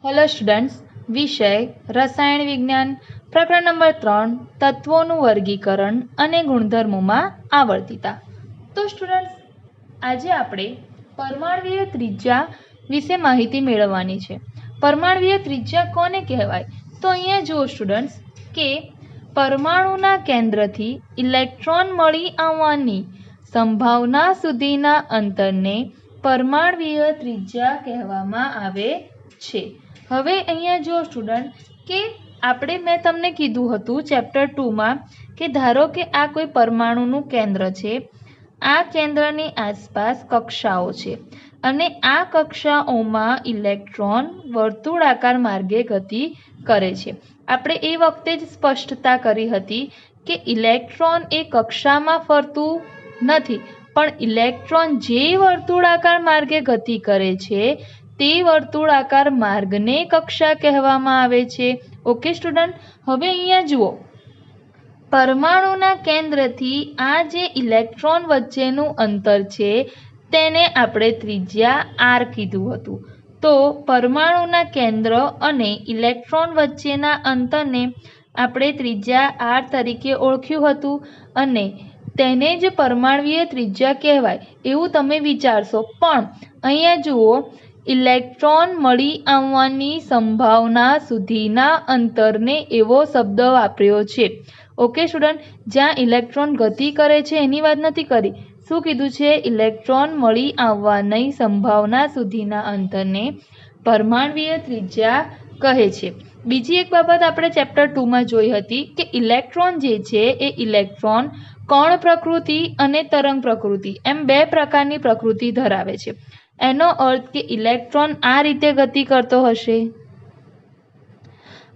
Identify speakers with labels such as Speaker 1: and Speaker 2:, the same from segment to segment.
Speaker 1: Hello students, विषय रसायण विज्ञान प्रकरण नंबर 3 तत्वों वर्गीकरण અને ગુણધર્મોમાં આવર્તિતા। તો સ્ટુડન્ટ્સ, આજે આપણે પરમાણ્વીય ત્રિજ્યા વિશે માહિતી મેળવવાની છે। પરમાણ્વીય ત્રિજ્યા કોને કહેવાય? તો અહીંયા જુઓ સ્ટુડન્ટ્સ કે પરમાણુના કેન્દ્રથી ઇલેક્ટ્રોન મળી આવવાની સંભાવના સુધીના અંતરને પરમાણ્વીય ત્રિજ્યા કહેવામાં આવે છે। હવે અહીંયા જો સ્ટુડન્ટ કે મેં તમને કીધું હતું ચેપ્ટર 2 માં કે ધારો કે આ કોઈ પરમાણુનું કેન્દ્ર છે, આ કેન્દ્રની આસપાસ કક્ષાઓ છે અને આ કક્ષાઓમાં ઇલેક્ટ્રોન વર્તુળાકાર માર્ગે ગતિ કરે છે। આપણે એ વખતે જ સ્પષ્ટતા કરી હતી કે ઇલેક્ટ્રોન એ કક્ષામાં ફરતું નથી, પણ ઇલેક્ટ્રોન જે વર્તુળાકાર માર્ગે ગતિ કરે છે તે વર્તુળાકાર માર્ગને કક્ષા કહેવામાં આવે છે। ઓકે સ્ટુડન્ટ, હવે અહીંયા જુઓ, પરમાણુના કેન્દ્રથી આ જે ઇલેક્ટ્રોન વચ્ચેનું અંતર છે તેને આપણે ત્રિજ્યા આર કીધું હતું। તો પરમાણુના કેન્દ્ર અને ઇલેક્ટ્રોન વચ્ચેના અંતરને આપણે ત્રિજ્યા આર તરીકે ઓળખ્યું હતું અને તેને જ પરમાણ્વીય ત્રિજ્યા કહેવાય એવું તમે વિચારશો। પણ અહીંયા જુઓ, ઇલેક્ટ્રોન મળી આવવાની સંભાવના સુધીના અંતરને એવો શબ્દ વાપર્યો છે। ઓકે સ્ટુડન્ટ, જ્યાં ઇલેક્ટ્રોન ગતિ કરે છે એની વાત નથી કરી, શું કીધું છે? ઇલેક્ટ્રોન મળી આવવાની સંભાવના સુધીના અંતરને પરમાણ્વીય ત્રિજ્યા કહે છે। બીજી એક બાબત આપણે ચેપ્ટર 2 માં જોઈ હતી કે ઇલેક્ટ્રોન જે છે એ ઇલેક્ટ્રોન કણ પ્રકૃતિ અને તરંગ પ્રકૃતિ એમ બે પ્રકારની પ્રકૃતિ ધરાવે છે। એનો અર્થ કે ઇલેક્ટ્રોન આ રીતે ગતિ કરતો હશે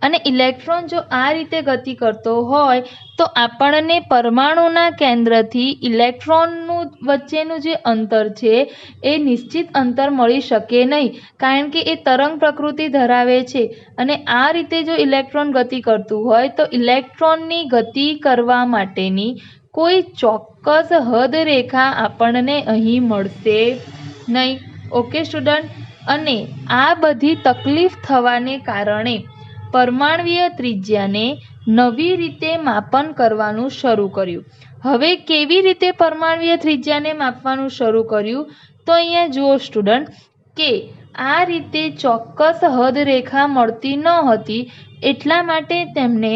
Speaker 1: અને ઇલેક્ટ્રોન જો આ રીતે ગતિ કરતો હોય તો આપણને પરમાણુના કેન્દ્રથી ઇલેક્ટ્રોનનું વચ્ચેનું જે અંતર છે એ નિશ્ચિત અંતર મળી શકે નહીં, કારણ કે એ તરંગ પ્રકૃતિ ધરાવે છે અને આ રીતે જો ઇલેક્ટ્રોન ગતિ કરતું હોય તો ઇલેક્ટ્રોનની ગતિ કરવા માટેની કોઈ ચોક્કસ હદ રેખા આપણને અહીં મળશે નહીં। ઓકે સ્ટુડન્ટ, અને આ બધી તકલીફ થવાને કારણે પરમાણ્વીય ત્રિજ્યાને નવી રીતે માપન કરવાનું શરૂ કર્યું। હવે કેવી રીતે પરમાણ્વીય ત્રિજ્યાને માપવાનું શરૂ કર્યું? તો અહીંયા જુઓ સ્ટુડન્ટ કે આ રીતે ચોક્કસ હદ રેખા મળતી ન હતી, એટલા માટે તેમણે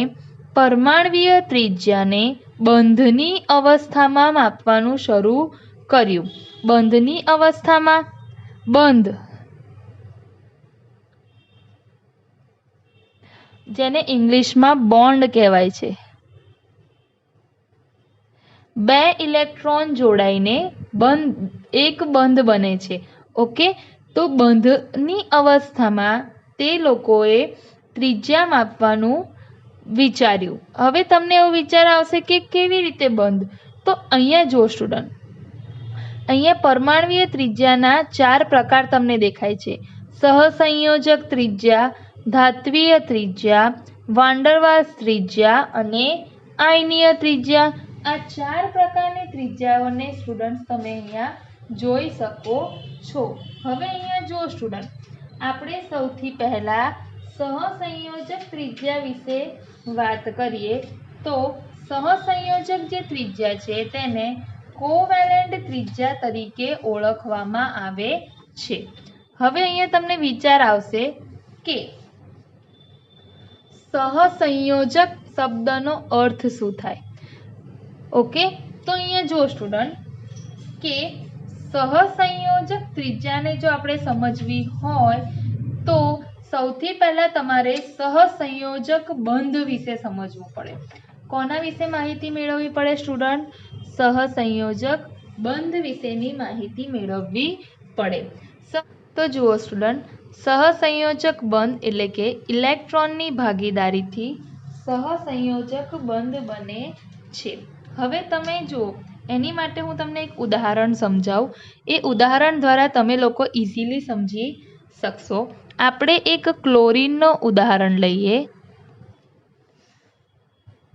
Speaker 1: પરમાણ્વીય ત્રિજ્યાને બંધની અવસ્થામાં માપવાનું શરૂ કર્યું। બંધની અવસ્થામાં, બંધ જેને ઇંગ્લિશમાં બોન્ડ કહેવાય છે, બે ઇલેક્ટ્રોન જોડાઈને એક બંધ બને છે। ઓકે, તો બંધની અવસ્થામાં તે લોકોએ ત્રિજ્યા માપવાનું વિચાર્યું। હવે તમને એવો વિચાર આવશે કે કેવી રીતે બંધ? તો અહીંયા જો સ્ટુડન્ટ, અહીંયા પરમાણ્વીય ત્રિજ્યાના 4 પ્રકાર તમને દેખાય છે: સહસંયોજક ત્રિજ્યા, ધાત્વીય ત્રિજ્યા, વાન ડેર વાલ્સ ત્રિજ્યા અને આયનીય ત્રિજ્યા। આ 4 પ્રકારની ત્રિજ્યાઓને સ્ટુડન્ટ તમે અહીંયા જોઈ શકો છો। હવે અહીંયા જો સ્ટુડન્ટ, આપણે સૌથી પહેલા સહસંયોજક ત્રિજ્યા વિશે વાત કરીએ તો સહસંયોજક જે ત્રિજ્યા છે તેને કોવેલેન્ટ ત્રિજ્યા તરીકે ઓળખવામાં આવે છે। હવે અહીંયા તમને વિચાર આવશે કે સહસંયોજક શબ્દનો અર્થ શું થાય? ઓકે, તો અહીંયા જો સ્ટુડન્ટ કે સહસંયોજક ત્રિજ્યાને જો આપણે સમજવી હોય તો સૌથી પહેલા તમારે સહસંયોજક બંધ વિશે સમજવું પડે। કોના વિશે માહિતી મેળવવી પડે સ્ટુડન્ટ? સહસંયોજક બંધ વિશેની માહિતી મેળવવી પડે। તો જુઓ સ્ટુડન્ટ, સહસંયોજક બંધ એટલે કે ઇલેક્ટ્રોનની ભાગીદારીથી સહસંયોજક બંધ બને છે। હવે તમે જુઓ, એની માટે હું તમને એક ઉદાહરણ સમજાવું, એ ઉદાહરણ દ્વારા તમે લોકો ઇઝીલી સમજી શકશો। આપણે એક ક્લોરીનનો ઉદાહરણ લઈએ।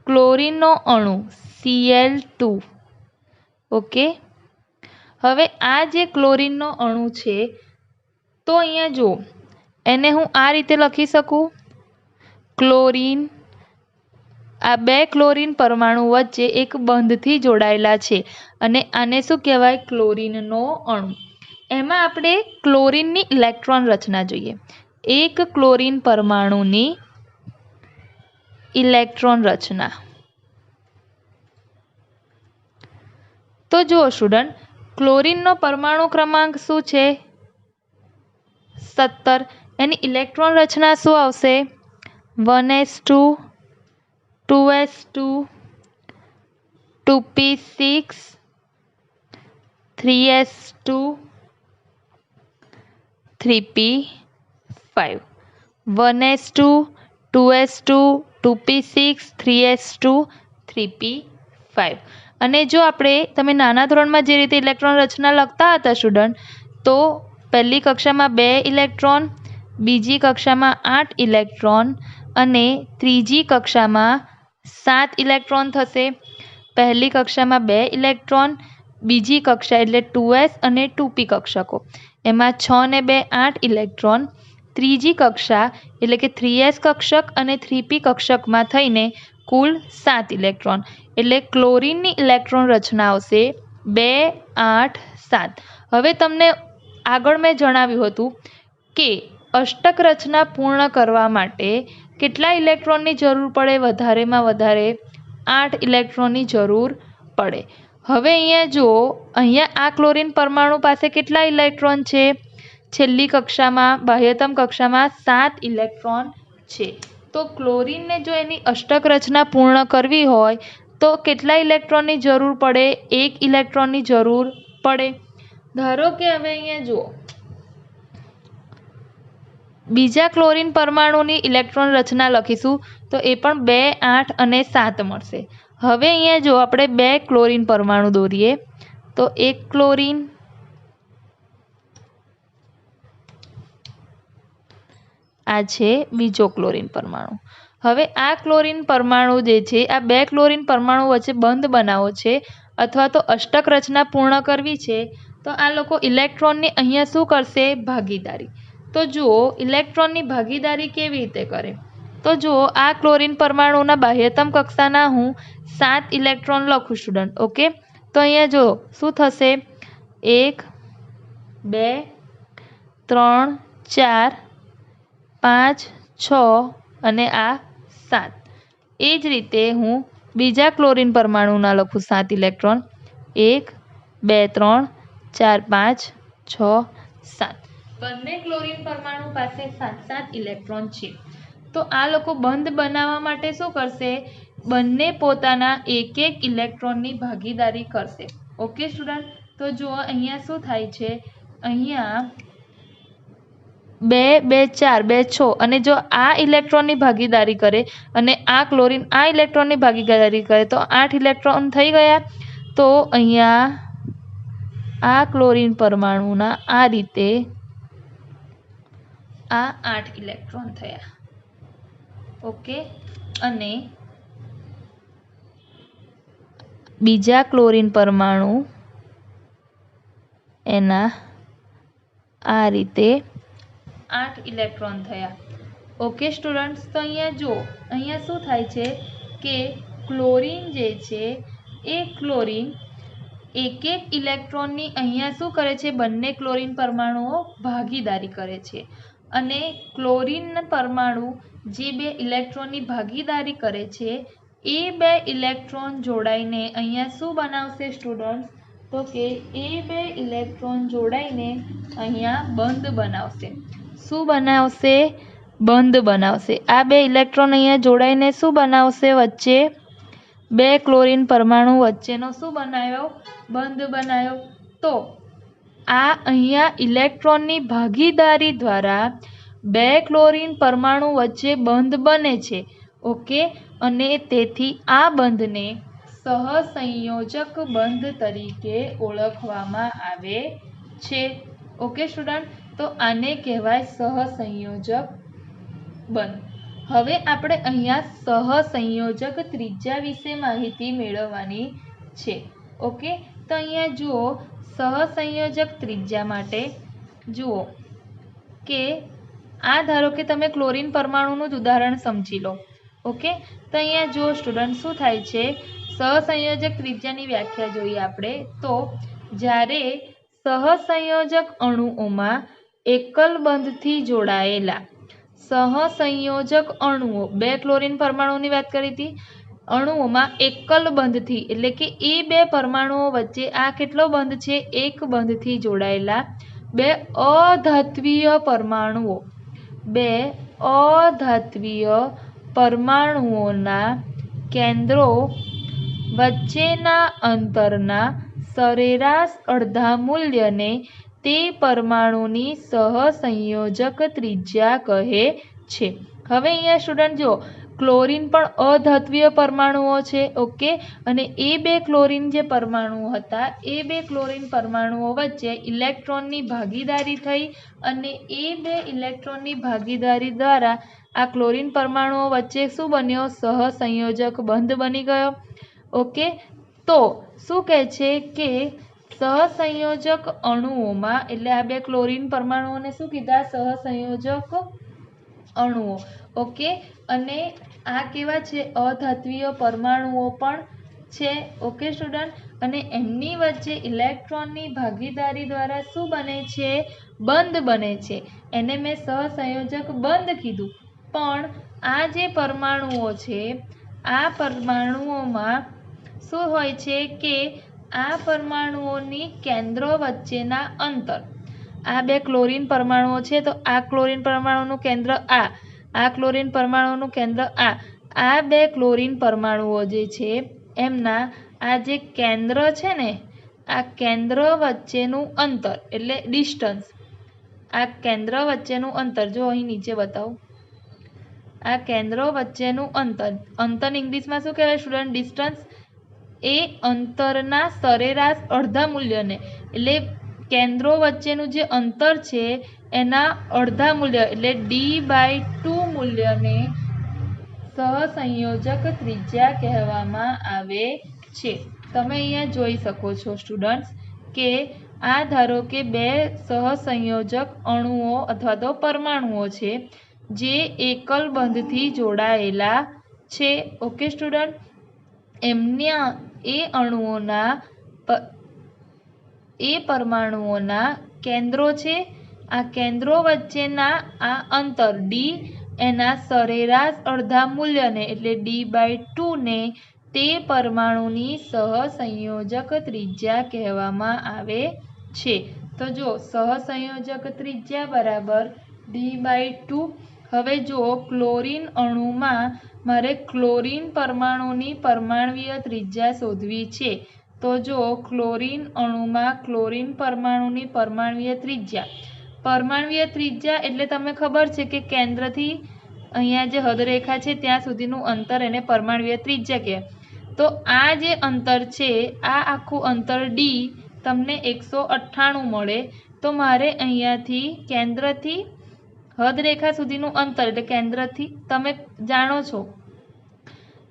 Speaker 1: ક્લોરીનનો અણુ Cl2। ઓકે, હવે આ જે ક્લોરીનનો અણુ છે, તો અહીંયા જુઓ, એને હું આ રીતે લખી શકું, ક્લોરીન, આ બે ક્લોરીન પરમાણુ વચ્ચે એક બંધથી જોડાયેલા છે અને આને શું કહેવાય, ક્લોરીનનો અણુ. એમાં આપણે ક્લોરીનની ઇલેક્ટ્રોન રચના જોઈએ. એક ક્લોરીન પરમાણુની ઇલેક્ટ્રોન રચના. તો જુઓ સ્ટુડન્ટ, ક્લોરીનનો પરમાણુ ક્રમાંક શું છે, 17. એની ઇલેક્ટ્રોન રચના શું આવશે, 1s2, 2s2, 2p6, 3s2, 3p5. 1s2, 2s2, 2p6, 3s2, 3p5. અને જો તમે નાના ધોરણમાં જે રીતે ઇલેક્ટ્રોન રચના લખતા હતા સ્ટુડન્ટ, તો પહેલી કક્ષામાં 2 ઇલેક્ટ્રોન, બીજી કક્ષામાં 8 ઇલેક્ટ્રોન અને ત્રીજી કક્ષામાં 7 ઇલેક્ટ્રોન થશે. પહેલી કક્ષામાં 2 ઇલેક્ટ્રોન, બીજી કક્ષા એટલે 2s અને 2p કક્ષકો, એમાં 6 ને 2 8 ઇલેક્ટ્રોન. ત્રીજી કક્ષા એટલે કે 3s કક્ષક અને 3p કક્ષકમાં થઈને કુલ 7 ઇલેક્ટ્રોન. એટલે ક્લોરીનની ઇલેક્ટ્રોન રચના આવશે 2, 8, 7. હવે તમને આગળ મેં જણાવ્યું હતું કે અષ્ટક રચના પૂર્ણ કરવા માટે કેટલા ઇલેક્ટ્રોનની જરૂર પડે, વધારેમાં વધારે 8 ઇલેક્ટ્રોનની જરૂર પડે. હવે અહીંયા જુઓ, અહીંયા આ ક્લોરીન પરમાણુ પાસે કેટલા ઇલેક્ટ્રોન છે, છેલ્લી કક્ષામાં બાહ્યતમ કક્ષામાં 7 ઇલેક્ટ્રોન છે. તો ક્લોરીનને જો એની અષ્ટક રચના પૂર્ણ કરવી હોય તો કેટલા ઇલેક્ટ્રોનની જરૂર પડે, 1 ઇલેક્ટ્રોનની જરૂર પડે. ધારો કે હવે અહીંયા જુઓ, બીજા ક્લોરીન પરમાણુની ઇલેક્ટ્રોન રચના લખીશું તો એ પણ 2, 8 અને 7 મળશે. હવે અહીંયા જો આપણે 2 ક્લોરીન પરમાણુ દોરીએ તો એક ક્લોરીન, આ છે બીજો ક્લોરીન પરમાણુ. હવે આ ક્લોરીન પરમાણુ જે છે, આ 2 ક્લોરીન પરમાણુ વચ્ચે બંધ બનાવવો છે અથવા તો અષ્ટક રચના પૂર્ણ કરવી છે, તો આ લોકો ઇલેક્ટ્રોનની અહીંયા શું કરશે, ભાગીદારી. તો જુઓ ઇલેક્ટ્રોનની ભાગીદારી કેવી રીતે કરે. તો જુઓ, આ ક્લોરીન પરમાણુના બાહ્યતમ કક્ષાના હું 7 ઇલેક્ટ્રોન લખું સ્ટુડન્ટ. ઓકે, તો અહીંયા જો શું થશે, 1, 2, 3, 4, 5, 6 અને આ 7. એ જ રીતે હું બીજા ક્લોરીન પરમાણુના લખું 7 ઇલેક્ટ્રોન, 1, 2, 3, 4, 5, 6, 7. બંને ક્લોરીન પરમાણુ પાસે 7 ઇલેક્ટ્રોન છે. તો આ લોકો બંધ બનાવવા માટે શું કરશે, બંને પોતાના 1 ઇલેક્ટ્રોનની ભાગીદારી કરશે. ઓકે સ્ટુડન્ટ, તો જુઓ અહીંયા શું થાય છે, અહીંયા 2, 2, 4, 2, 6 અને જો આ ઇલેક્ટ્રોનની ભાગીદારી કરે અને આ ક્લોરીન આ ઇલેક્ટ્રોનની ભાગીદારી કરે તો 8 ઇલેક્ટ્રોન થઈ ગયા. તો અહીંયા આ ક્લોરીન પરમાણુના આ રીતે આ 8 ઇલેક્ટ્રોન થયા. ઓકે, અને બીજા ક્લોરીન પરમાણુ એના આ રીતે 8 ઇલેક્ટ્રોન થયા. ઓકે સ્ટુડન્ટ્સ, તો અહીંયા જો અહીંયા શું થાય છે કે ક્લોરીન જે છે એ ક્લોરીન 1 ઇલેક્ટ્રોનની અહીંયા શું કરે છે, બંને ક્લોરીન પરમાણુઓ ભાગીદારી કરે છે અને ક્લોરીન પરમાણુ જે 2 ઇલેક્ટ્રોનની ભાગીદારી કરે છે એ 2 ઇલેક્ટ્રોન જોડાઈને અહીંયા શું બનાવશે સ્ટુડન્ટ્સ, તો કે એ 2 ઇલેક્ટ્રોન જોડાઈને અહીંયા બંધ બનાવશે. શું બનાવશે, બંધ બનાવશે. આ 2 ઇલેક્ટ્રોન અહીંયા જોડાઈને શું બનાવશે, વચ્ચે 2 ક્લોરીન પરમાણુ વચ્ચેનો શું બનાવ્યો, બંધ બનાવ્યો. તો આ અહીંયા ઇલેક્ટ્રોનની ભાગીદારી દ્વારા 2 ક્લોરીન પરમાણુ વચ્ચે બંધ બને છે. ઓકે, અને તેથી આ બંધને સહસંયોજક બંધ તરીકે ઓળખવામાં આવે છે. ઓકે સ્ટુડન્ટ, તો આને કહેવાય સહસંયોજક બંધ. હવે આપણે અહીંયા સહસંયોજક ત્રિજ્યા વિશે માહિતી મેળવવાની છે. ઓકે, તો અહીંયા જુઓ, સહસંયોજક ત્રિજ્યા માટે જુઓ કે આ ધારો કે તમે ક્લોરીન પરમાણુનું જ ઉદાહરણ સમજી લો. ઓકે, તો અહીંયા જો સ્ટુડન્ટ શું થાય છે, સહસંયોજક ત્રિજ્યાની વ્યાખ્યા જોઈએ આપણે તો જ્યારે સહસંયોજક અણુઓમાં એકલ બંધથી જોડાયેલા સહસંયોજક અણુઓ, બે ક્લોરીન પરમાણુની વાત કરી હતી, અણુઓમાં એકલ બંધથી એટલે કે એ બે પરમાણુઓ વચ્ચે આ કેટલો બંધ છે, એક બંધથી જોડાયેલા બે અધાત્વીય પરમાણુઓના કેન્દ્રો વચ્ચેના અંતરના સરેરાશ અડધા મૂલ્યને તે પરમાણુની સહસંયોજક ત્રિજ્યા કહે છે. હવે અહીંયા સ્ટુડન્ટ જો ક્લોરીન પણ અધાત્વીય પરમાણુઓ છે. ઓકે, અને એ બે ક્લોરીન જે પરમાણુઓ હતા એ બે ક્લોરીન પરમાણુઓ વચ્ચે ઇલેક્ટ્રોનની ભાગીદારી થઈ અને એ બે ઇલેક્ટ્રોનની ભાગીદારી દ્વારા આ ક્લોરીન પરમાણુઓ વચ્ચે શું બન્યો, સહસંયોજક બંધ બની ગયો. ઓકે, તો શું કહે છે કે સહસંયોજક અણુઓમાં એટલે આ બે ક્લોરીન પરમાણુઓને શું કીધા, સહસંયોજક અણુઓ. ઓકે, અને આ કેવા છે, અધાત્વીય પરમાણુઓ પણ છે. ઓકે સ્ટુડન્ટ, અને એમની વચ્ચે ઇલેક્ટ્રોનની ભાગીદારી દ્વારા શું બને છે, બંધ બને છે. એને મેં સહસંયોજક બંધ કીધું. પણ આ જે પરમાણુઓ છે આ પરમાણુઓમાં શું હોય છે કે આ પરમાણુઓની કેન્દ્રો વચ્ચેના અંતર, આ બે ક્લોરીન પરમાણુઓ છે તો આ ક્લોરીન પરમાણુનું કેન્દ્ર આ ક્લોરીન પરમાણુનું કેન્દ્ર આ બે ક્લોરીન પરમાણુઓ જે છે એમના આ જે કેન્દ્ર છે ને, આ કેન્દ્ર વચ્ચેનું અંતર એટલે ડિસ્ટન્સ, આ કેન્દ્ર વચ્ચેનું અંતર જો અહીં નીચે બતાવું, આ કેન્દ્રો વચ્ચેનું અંતર ઇંગ્લિશમાં શું કહેવાય સ્ટુડન્ટ, ડિસ્ટન્સ. એ અંતરના સરેરાશ અડધા મૂલ્યને એટલે કેન્દ્રો વચ્ચેનું જે અંતર છે એના અડધા મૂલ્ય એટલે d/2 મૂલ્યને સહસંયોજક ત્રિજ્યા કહેવામાં આવે છે. તમે અહીંયા જોઈ શકો છો સ્ટુડન્ટ્સ કે આ ધારો કે બે સહસંયોજક અણુઓ અથવા તો પરમાણુઓ છે જે એકલ બંધથી જોડાયેલા છે. ઓકે સ્ટુડન્ટ, એમના એ અણુઓના એ પરમાણુઓના કેન્દ્રો છે, આ કેન્દ્રો વચ્ચેના આ અંતર d એના સરેરાશ અડધા મૂલ્યને એટલે d/2 ને તે પરમાણુની સહસંયોજક ત્રિજ્યા કહેવામાં આવે છે. તો જો સહસંયોજક ત્રિજ્યા બરાબર d/2. હવે જો ક્લોરીન અણુમાં મારે ક્લોરીન પરમાણુની પરમાણ્વીય ત્રિજ્યા શોધવી છે તો જો ક્લોરીન અણુમાં ક્લોરીન પરમાણુની પરમાણ્વીય ત્રિજ્યા એટલે તમને ખબર છે કે કેન્દ્રથી અહીંયા જે હદરેખા છે ત્યાં સુધીનું અંતર એને પરમાણ્વીય ત્રિજ્યા કહેવાય. તો આ જે અંતર છે આ આખું અંતર d તમને 198 મળે. તો મારે અહીંયાથી કેન્દ્રથી હદરેખા સુધીનું અંતર એટલે કેન્દ્રથી તમે જાણો છો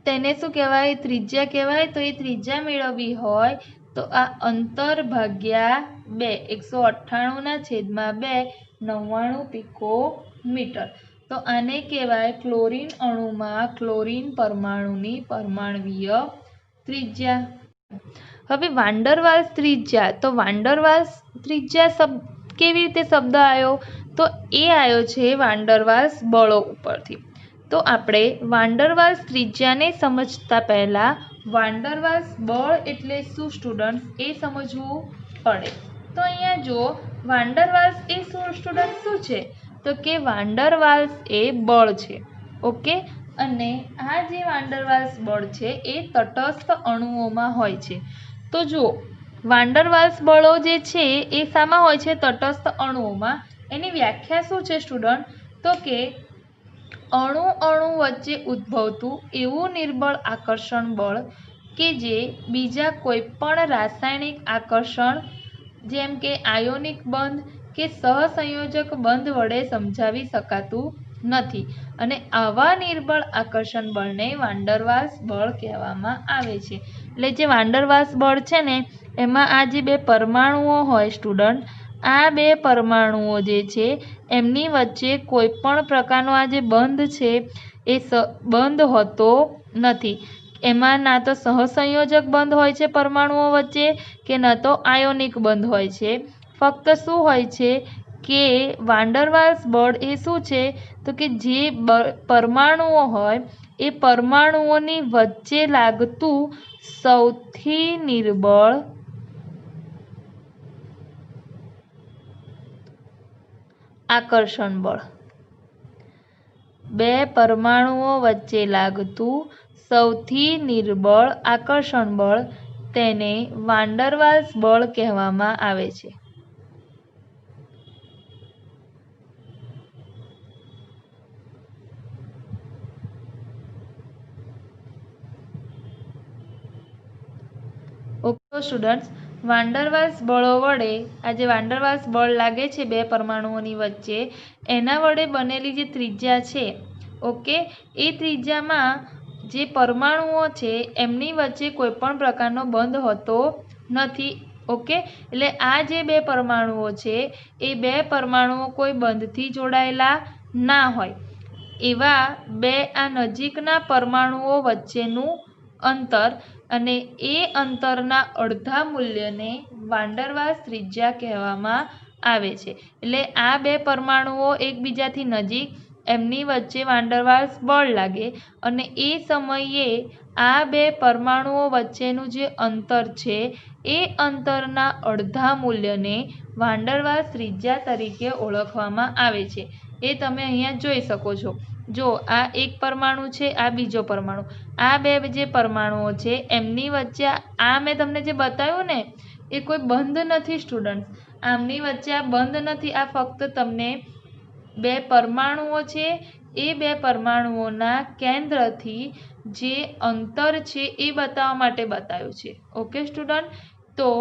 Speaker 1: તેને શું કહેવાય, ત્રિજ્યા કહેવાય. તો એ ત્રિજ્યા મેળવવી હોય તો આ અંતર ભાગ્યા 2, 198/2 99 પિકોમીટર. તો આને કહેવાય ક્લોરીન અણુમાં ક્લોરીન પરમાણુની પરમાણ્વીય ત્રિજ્યા. હવે વાન ડર વાલ્સ ત્રિજ્યા, તો વાન ડર વાલ્સ ત્રિજ્યા કેવી રીતે શબ્દ આવ્યો, તો એ આવ્યો છે વાન ડર વાલ્સ બળો ઉપરથી. તો આપણે વાન ડર વાલ્સ ત્રિજ્યાને સમજતા પહેલા વાન ડર વાલ્સ બળ એટલે શું સ્ટુડન્ટ એ સમજવું પડે. તો અહીંયા જો વાન ડર વાલ્સ એ શું સ્ટુડન્ટ શું છે, તો કે વાન ડર વાલ્સ એ બળ છે. ઓકે, અને આ જે વાન ડર વાલ્સ બળ છે એ તટસ્થ અણુઓમાં હોય છે. તો જો વાન ડર વાલ્સ બળો જે છે એ શામાં હોય છે, તટસ્થ અણુઓમાં. એની વ્યાખ્યા શું છે સ્ટુડન્ટ, તો કે અણુ વચ્ચે ઉદ્ભવતું એવું નિર્બળ આકર્ષણ બળ કે જે બીજા કોઈ પણ રાસાયણિક આકર્ષણ જેમ કે આયોનિક બંધ કે સહસંયોજક બંધ વડે સમજાવી શકાતું નથી. અને આવા નિર્બળ આકર્ષણ બળને વાન ડર વાલ્સ બળ કહેવામાં આવે છે. એટલે જે વાન ડર વાલ્સ બળ છે ને એમાં આ જે બે પરમાણુઓ હોય સ્ટુડન્ટ, આ બે પરમાણુઓ જે છે એમની વચ્ચે કોઈ પણ પ્રકારનો આ જે બંધ છે એ બંધ હોતો નથી. એમાં ના તો સહસંયોજક બંધ હોય છે પરમાણુઓ વચ્ચે કે ન તો આયોનિક બંધ હોય છે. ફક્ત શું હોય છે કે વાન ડર વાલ્સ બળ એ શું છે તો કે જે પરમાણુઓ હોય એ પરમાણુઓની વચ્ચે લાગતું સૌથી નિર્બળ આકર્ષણ બળ. બે પરમાણુઓ વચ્ચે લાગતું સૌથી નિર્બળ આકર્ષણ બળ તેને વાન ડર વાલ્સ બળ કહેવામાં આવે છે. ઓકે સ્ટુડન્ટ્સ, વાન ડર વાલ્સ બળો વડે આ જે વાન ડર વાલ્સ બળ લાગે છે બે પરમાણુઓની વચ્ચે એના વડે બનેલી જે ત્રિજ્યા છે, ઓકે, એ ત્રિજ્યામાં જે પરમાણુઓ છે એમની વચ્ચે કોઈ પણ પ્રકારનો બંધ હોતો નથી. ઓકે, એટલે આ જે બે પરમાણુઓ છે એ બે પરમાણુઓ કોઈ બંધથી જોડાયેલા ના હોય એવા બે આ નજીકના પરમાણુઓ વચ્ચેનું અંતર અને એ અંતરના અડધા મૂલ્યને વાન ડર વાલ્સ ત્રિજ્યા કહેવામાં આવે છે. એટલે આ બે પરમાણુઓ એકબીજાથી નજીક એમની વચ્ચે વાન ડર વાલ્સ બળ લાગે અને એ સમયે આ બે પરમાણુઓ વચ્ચેનું જે અંતર છે એ અંતરના અડધા મૂલ્યને વાન ડર વાલ્સ ત્રિજ્યા તરીકે ઓળખવામાં આવે છે. એ તમે અહીંયા જોઈ શકો છો. જો આ એક પરમાણુ છે, આ બીજો પરમાણુ, આ બે જે પરમાણુઓ છે એમની વચ્ચે આ મેં તમને જે બતાવ્યું ને એ કોઈ બંધ નથી સ્ટુડન્ટ. આમની વચ્ચે આ બંધ નથી. આ ફક્ત તમને બે પરમાણુઓ છે એ બે પરમાણુઓના કેન્દ્રથી જે અંતર છે એ બતાવવા માટે બતાવ્યું છે. ઓકે સ્ટુડન્ટ, તો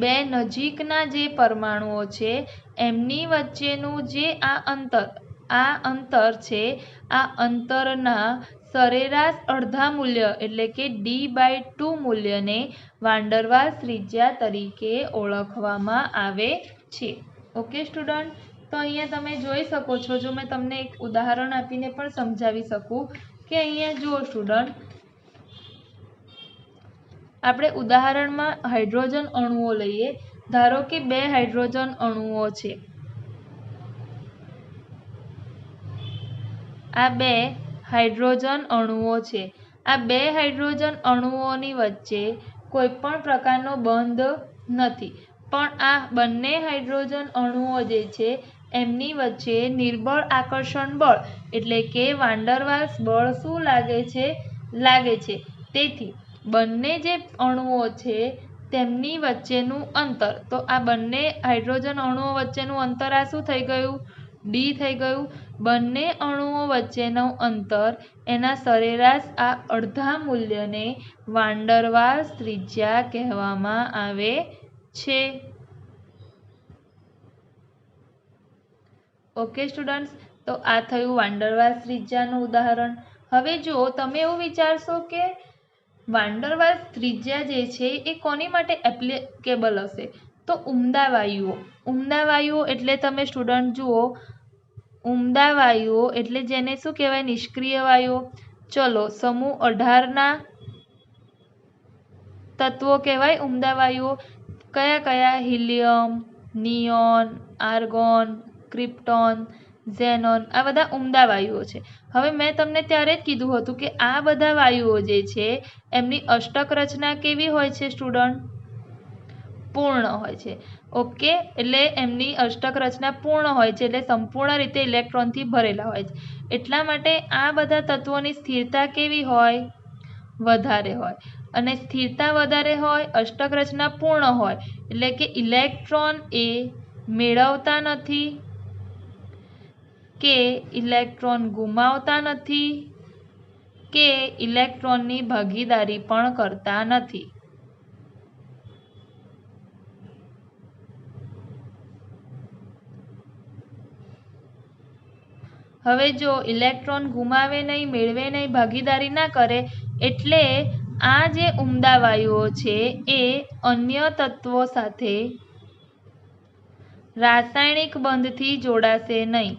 Speaker 1: બે નજીકના જે પરમાણુઓ છે એમની વચ્ચેનું જે આ અંતર છે, આ અંતરના સરેરાશ અડધા મૂલ્ય એટલે કે d/2 મૂલ્યને વાન ડર વાલ્સ ત્રિજ્યા તરીકે ઓળખવામાં આવે છે. ઓકે સ્ટુડન્ટ, તો અહીંયા તમે જોઈ શકો છો, જો મેં તમને એક ઉદાહરણ આપીને પણ સમજાવી શકું કે અહીંયા જુઓ સ્ટુડન્ટ, આપણે ઉદાહરણમાં હાઇડ્રોજન અણુઓ લઈએ. ધારો કે બે હાઇડ્રોજન અણુઓ છે. આ બે હાઇડ્રોજન અણુઓ છે. આ બે હાઇડ્રોજન અણુઓની વચ્ચે કોઈ પણ પ્રકારનો બંધ નથી, પણ આ બંને હાઇડ્રોજન અણુઓ જે છે એમની વચ્ચે નિર્બળ આકર્ષણ બળ એટલે કે વાન ડર વાલ્સ બળ શું લાગે છે. તેથી બંને જે અણુઓ છે તેમની વચ્ચેનું અંતર, તો આ બંને હાઇડ્રોજન અણુઓ વચ્ચેનું અંતર આ શું થઈ ગયું? d થઈ ગયું. બંને અણુઓ વચ્ચેનું અંતર એના સરેરાશ આ અડધા મૂલ્યને વાન ડર વાલ્સ ત્રિજ્યા કહેવામાં આવે છે. ઓકે સ્ટુડન્ટ્સ, તો આ થયું વાન ડર વાલ્સ ત્રિજ્યાનું ઉદાહરણ. હવે જો તમે એવું વિચારશો કે વાન ડર વાલ્સ ત્રિજ્યા જે છે એ કોની માટે એપ્લિકેબલ હશે? તો ઉમદા વાયુઓ. ઉમદા વાયુઓ એટલે તમે સ્ટુડન્ટ જુઓ, ઉમદા વાયુઓ એટલે જેને શું કહેવાય? નિષ્ક્રિય વાયુઓ. ચલો, સમૂહ 18ના તત્વો કહેવાય ઉમદા વાયુઓ. કયા કયા? Helium, neon, argon, krypton, xenon, આ બધા ઉમદા વાયુઓ છે. હવે મેં તમને ત્યારે જ કીધું હતું કે આ બધા વાયુઓ જે છે એમની અષ્ટક રચના કેવી હોય છે સ્ટુડન્ટ? પૂર્ણ હોય છે. ઓકે, એટલે એમની અષ્ટક રચના પૂર્ણ હોય છે, એટલે સંપૂર્ણ રીતે ઇલેક્ટ્રોનથી ભરેલા હોય છે. એટલા માટે આ બધા તત્વોની સ્થિરતા કેવી હોય? વધારે હોય. અને સ્થિરતા વધારે હોય, અષ્ટક રચના પૂર્ણ હોય એટલે કે ઇલેક્ટ્રોન એ મેળવતા નથી કે ઇલેક્ટ્રોન ગુમાવતા નથી કે ઇલેક્ટ્રોનની ભાગીદારી પણ કરતા નથી. હવે જો ઇલેક્ટ્રોન ગુમાવે નહીં, મેળવે નહીં, ભાગીદારી ના કરે એટલે આ જે ઉમદા વાયુઓ છે એ અન્ય તત્વો સાથે રાસાયણિક બંધથી જોડાશે નહીં,